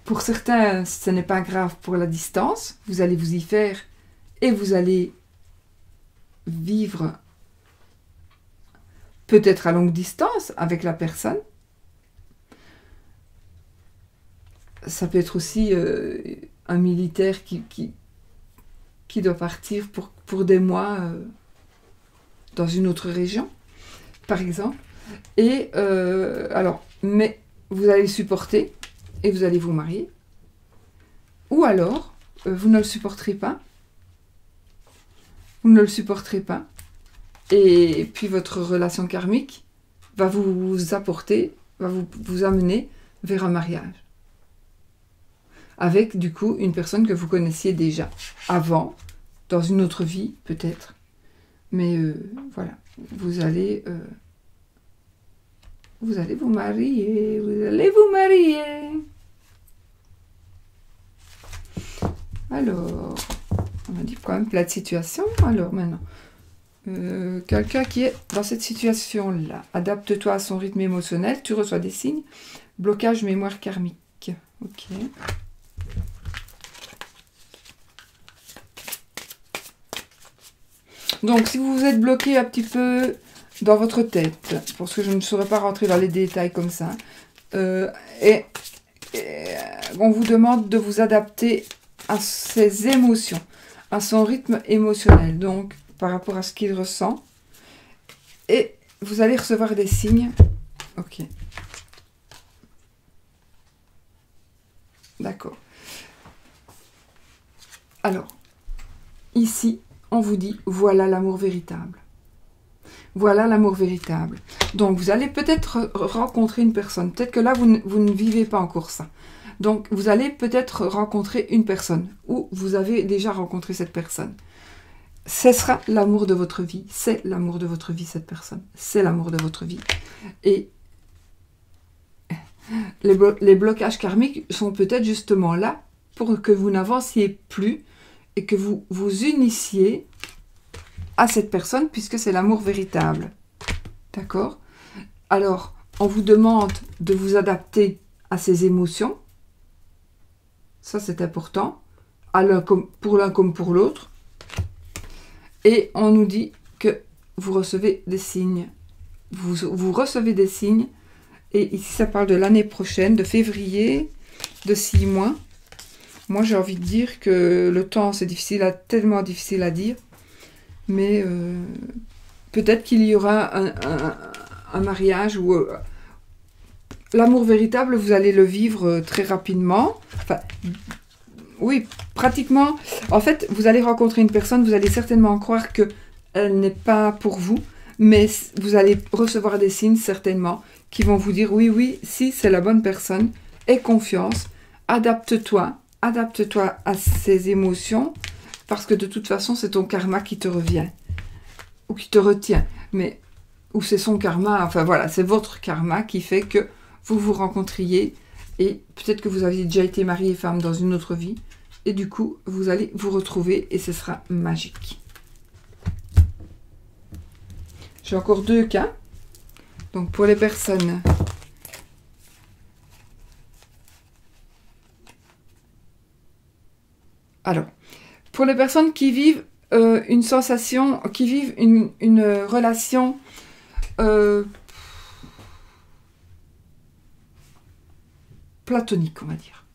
Pour certains, ce n'est pas grave pour la distance. Vous allez vous y faire et vous allez vivre peut-être à longue distance avec la personne. Ça peut être aussi un militaire qui doit partir pour des mois dans une autre région, par exemple. Et alors, mais vous allez supporter et vous allez vous marier. Ou alors, vous ne le supporterez pas. Vous ne le supporterez pas. Et puis votre relation karmique va vous apporter, va vous amener vers un mariage. Avec, du coup, une personne que vous connaissiez déjà, avant, dans une autre vie, peut-être. Mais voilà, vous allez vous marier, vous allez vous marier. Alors, on a dit quand même plein de situations. Alors, maintenant, quelqu'un qui est dans cette situation-là, adapte-toi à son rythme émotionnel, tu reçois des signes, blocage mémoire karmique. Ok. Donc, si vous vous êtes bloqué un petit peu dans votre tête, parce que je ne saurais pas rentrer dans les détails comme ça, et on vous demande de vous adapter à ses émotions, à son rythme émotionnel, donc par rapport à ce qu'il ressent, et vous allez recevoir des signes. Ok. D'accord. Alors, ici, on vous dit, voilà l'amour véritable. Voilà l'amour véritable. Donc, vous allez peut-être rencontrer une personne. Peut-être que là, vous ne vivez pas encore ça. Donc, vous allez peut-être rencontrer une personne, ou vous avez déjà rencontré cette personne. Ce sera l'amour de votre vie. C'est l'amour de votre vie, cette personne. C'est l'amour de votre vie. Et les blocages karmiques sont peut-être justement là pour que vous n'avanciez plus et que vous vous unissiez à cette personne, puisque c'est l'amour véritable. D'accord? Alors, on vous demande de vous adapter à ses émotions. Ça, c'est important. Pour l'un comme pour l'autre. Et on nous dit que vous recevez des signes. Vous recevez des signes. Et ici, ça parle de l'année prochaine, de février, de 6 mois. Moi, j'ai envie de dire que le temps, c'est tellement difficile à dire. Mais peut-être qu'il y aura un mariage où l'amour véritable, vous allez le vivre très rapidement. Enfin, oui, pratiquement. En fait, vous allez rencontrer une personne, vous allez certainement croire qu'elle n'est pas pour vous, mais vous allez recevoir des signes, certainement, qui vont vous dire, oui, si, c'est la bonne personne, aie confiance, adapte-toi à ses émotions, parce que de toute façon, c'est ton karma qui te revient, ou qui te retient, ou c'est son karma, enfin voilà, c'est votre karma qui fait que vous vous rencontriez, et peut-être que vous aviez déjà été marié et femme dans une autre vie, et du coup, vous allez vous retrouver, et ce sera magique. J'ai encore 2 cas, donc pour les personnes... Alors, pour les personnes qui vivent une sensation, qui vivent une relation platonique, on va dire.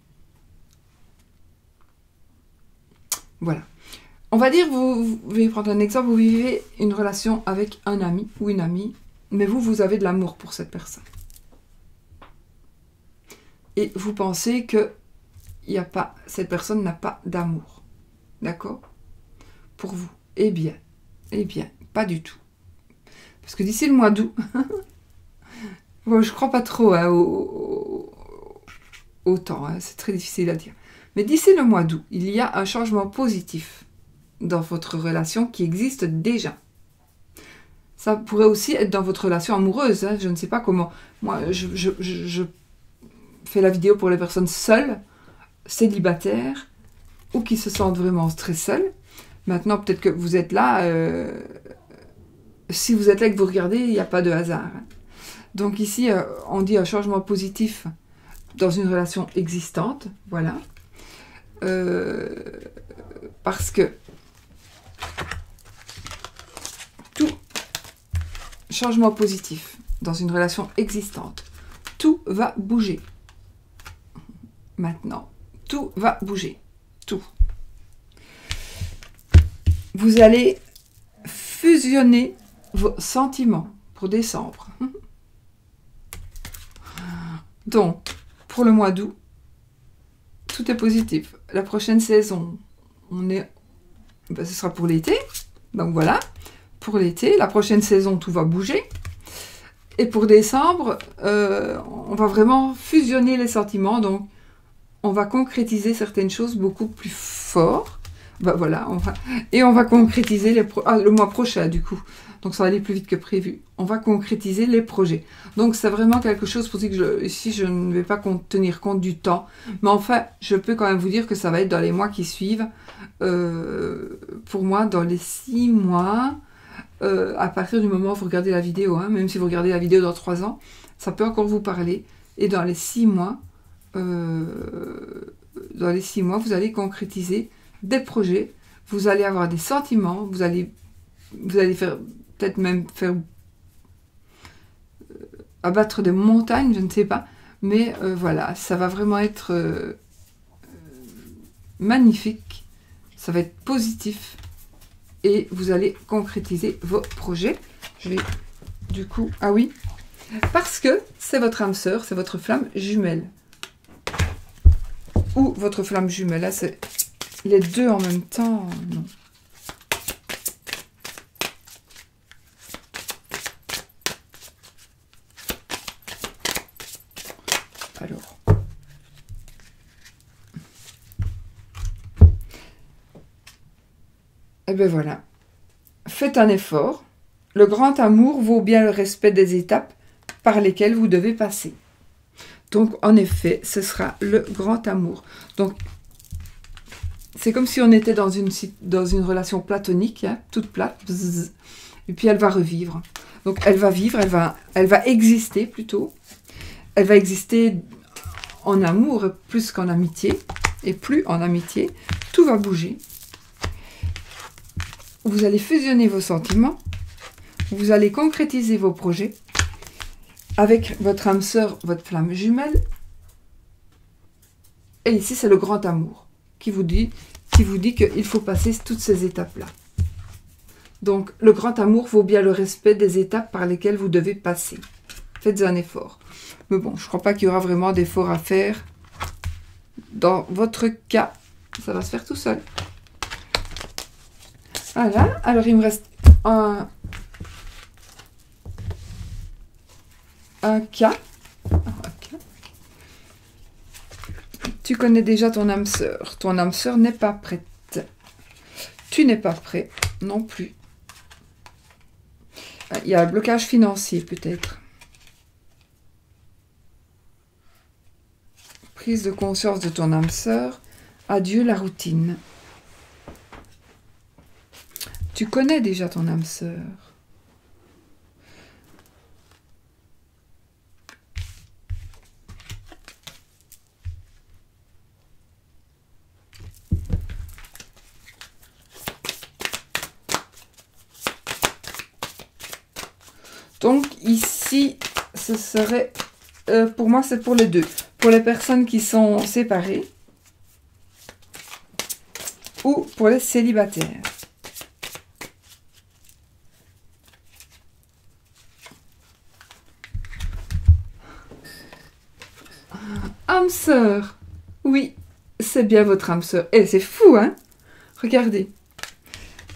Voilà. On va dire, vous vais prendre un exemple, vous vivez une relation avec un ami ou une amie, mais vous avez de l'amour pour cette personne. Et vous pensez que cette personne n'a pas d'amour. D'accord? Pour vous. Eh bien, pas du tout. Parce que d'ici le mois d'août, bon, je ne crois pas trop hein, au temps, hein, c'est très difficile à dire. Mais d'ici le mois d'août, il y a un changement positif dans votre relation qui existe déjà. Ça pourrait aussi être dans votre relation amoureuse, hein, je ne sais pas comment. Moi, je fais la vidéo pour les personnes seules, célibataires, ou qui se sentent vraiment très seules. Maintenant, peut-être que vous êtes là, si vous êtes là et que vous regardez, il n'y a pas de hasard. Donc ici, on dit un changement positif dans une relation existante, voilà. Parce que tout changement positif dans une relation existante, tout va bouger. Maintenant, tout va bouger. Tout. Vous allez fusionner vos sentiments pour décembre. Donc, pour le mois d'août, tout est positif. La prochaine saison, ce sera pour l'été. Donc voilà, pour l'été. La prochaine saison, tout va bouger. Et pour décembre, on va vraiment fusionner les sentiments. Donc, on va concrétiser certaines choses beaucoup plus fort. Ben voilà, on va concrétiser le mois prochain, du coup. Donc, ça va aller plus vite que prévu. On va concrétiser les projets. Donc, c'est vraiment quelque chose pour dire que ici, je ne vais pas tenir compte du temps. Mais enfin, je peux quand même vous dire que ça va être dans les mois qui suivent. Pour moi, dans les 6 mois, à partir du moment où vous regardez la vidéo, hein, même si vous regardez la vidéo dans 3 ans, ça peut encore vous parler. Et dans les 6 mois, vous allez concrétiser des projets, vous allez avoir des sentiments, vous allez faire peut-être même faire abattre des montagnes, je ne sais pas, mais voilà, ça va vraiment être magnifique, ça va être positif et vous allez concrétiser vos projets. Je vais du coup, ah oui, parce que c'est votre âme sœur, c'est votre flamme jumelle. Ou votre flamme jumelle, là c'est les deux en même temps, non. Alors. Et bien voilà. Faites un effort. Le grand amour vaut bien le respect des étapes par lesquelles vous devez passer. Donc, en effet, ce sera le grand amour. Donc, c'est comme si on était dans une relation platonique, hein, toute plate, bzz, et puis elle va revivre. Donc, elle va vivre, elle va exister plutôt. Elle va exister en amour plus qu'en amitié, et plus en amitié. Tout va bouger. Vous allez fusionner vos sentiments. Vous allez concrétiser vos projets avec votre âme sœur, votre flamme jumelle. Et ici, c'est le grand amour qui vous dit qu'il faut passer toutes ces étapes-là. Donc, le grand amour vaut bien le respect des étapes par lesquelles vous devez passer. Faites un effort. Mais bon, je ne crois pas qu'il y aura vraiment d'effort à faire. Dans votre cas, ça va se faire tout seul. Voilà. Alors, il me reste un cas. Tu connais déjà ton âme sœur. Ton âme sœur n'est pas prête. Tu n'es pas prêt non plus. Il y a un blocage financier peut-être. Prise de conscience de ton âme sœur. Adieu la routine. Tu connais déjà ton âme sœur. Donc ici, ce serait, pour moi c'est pour les deux. pour les personnes qui sont séparées ou pour les célibataires. Âme sœur. Oui, c'est bien votre âme sœur. Et c'est fou, hein? Regardez.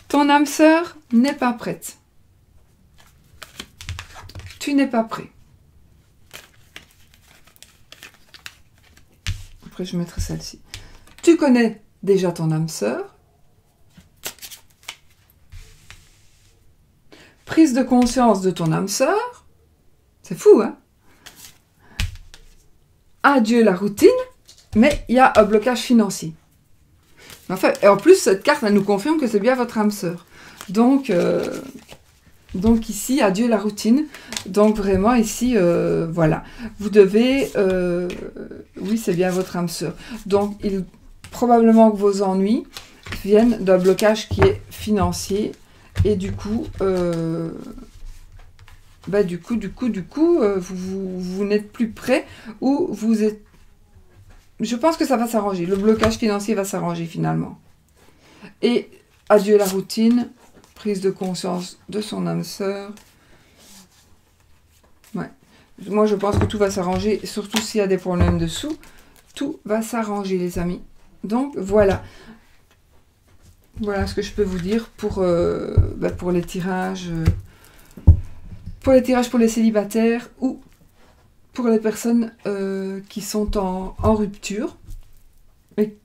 Ton âme sœur n'est pas prête. Tu n'es pas prêt. Après, je mettrai celle-ci. Tu connais déjà ton âme sœur. Prise de conscience de ton âme sœur. C'est fou, hein? Adieu la routine, mais il y a un blocage financier. Enfin, et en plus, cette carte, elle nous confirme que c'est bien votre âme sœur. Donc ici, adieu la routine. Donc vraiment, ici, voilà. Vous devez... oui, c'est bien votre âme sœur. Donc, probablement que vos ennuis viennent d'un blocage qui est financier. Et du coup... vous n'êtes plus prêt ou vous êtes... Je pense que ça va s'arranger. Le blocage financier va s'arranger finalement. Et adieu la routine, prise de conscience de son âme sœur. Ouais. Moi, je pense que tout va s'arranger, surtout s'il y a des problèmes dessous. Tout va s'arranger, les amis. Donc, voilà. Voilà ce que je peux vous dire pour les tirages... pour les tirages pour les célibataires ou pour les personnes qui sont en rupture. Et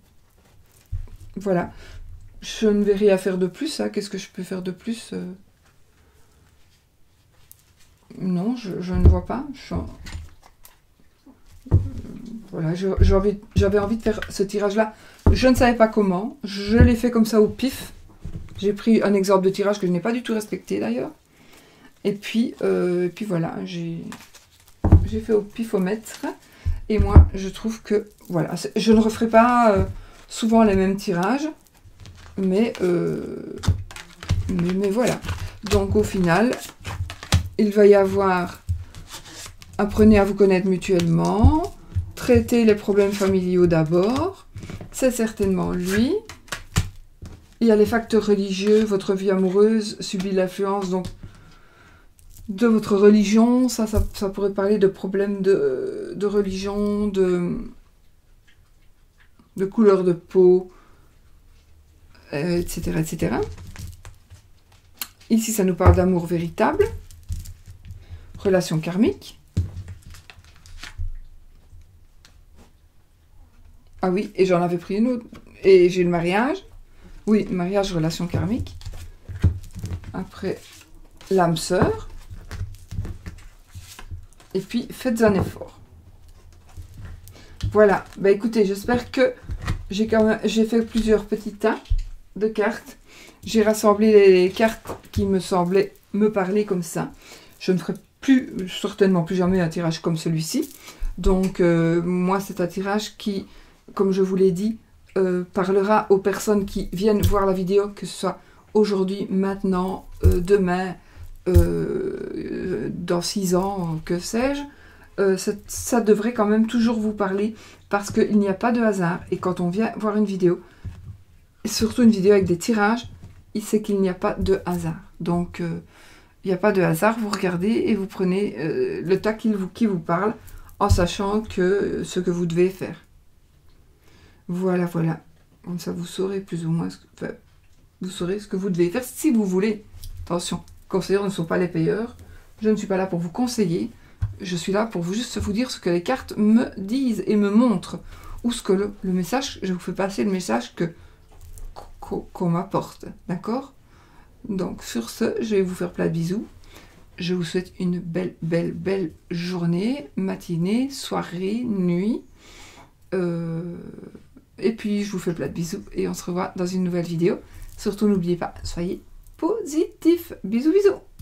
voilà. Je ne vais rien faire de plus. Hein. Qu'est-ce que je peux faire de plus Non, je ne vois pas. Voilà, j'avais envie de faire ce tirage-là. Je ne savais pas comment. Je l'ai fait comme ça au pif. J'ai pris un exemple de tirage que je n'ai pas du tout respecté d'ailleurs. Et puis voilà, j'ai fait au pifomètre. Et moi, je trouve que, voilà, je ne referai pas souvent les mêmes tirages. Mais voilà. Donc, au final, il va y avoir, apprenez à vous connaître mutuellement, traitez les problèmes familiaux d'abord. C'est certainement lui. Il y a les facteurs religieux, votre vie amoureuse subit l'influence, donc, de votre religion, ça pourrait parler de problèmes de religion, de couleur de peau, etc., etc. Ici, ça nous parle d'amour véritable, relation karmique. Ah oui, et j'en avais pris une autre. Et j'ai le mariage. Oui, mariage, relation karmique. Après, l'âme sœur. Et puis, faites un effort. Voilà. Bah écoutez, j'espère que j'ai fait plusieurs petits tas de cartes. J'ai rassemblé les cartes qui me semblaient me parler comme ça. Je ne ferai certainement plus jamais un tirage comme celui-ci. Donc, moi, c'est un tirage qui, comme je vous l'ai dit, parlera aux personnes qui viennent voir la vidéo, que ce soit aujourd'hui, maintenant, demain, dans 6 ans, que sais-je, ça devrait quand même toujours vous parler parce qu'il n'y a pas de hasard. Et quand on vient voir une vidéo, surtout une vidéo avec des tirages, c'est qu'il n'y a pas de hasard. Donc, il n'y a pas de hasard, vous regardez et vous prenez le tas qui vous parle en sachant que ce que vous devez faire. Voilà, voilà. Comme ça, vous saurez plus ou moins vous saurez ce que vous devez faire si vous voulez. Attention. Conseillers ne sont pas les payeurs. Je ne suis pas là pour vous conseiller. Je suis là pour juste vous dire ce que les cartes me disent et me montrent. Ou ce que le message, je vous fais passer le message qu'on m'apporte. D'accord? Donc sur ce, je vais vous faire plein de bisous. Je vous souhaite une belle journée, matinée, soirée, nuit. Et puis je vous fais plein de bisous et on se revoit dans une nouvelle vidéo. Surtout n'oubliez pas, soyez positifs. Bisous bisous.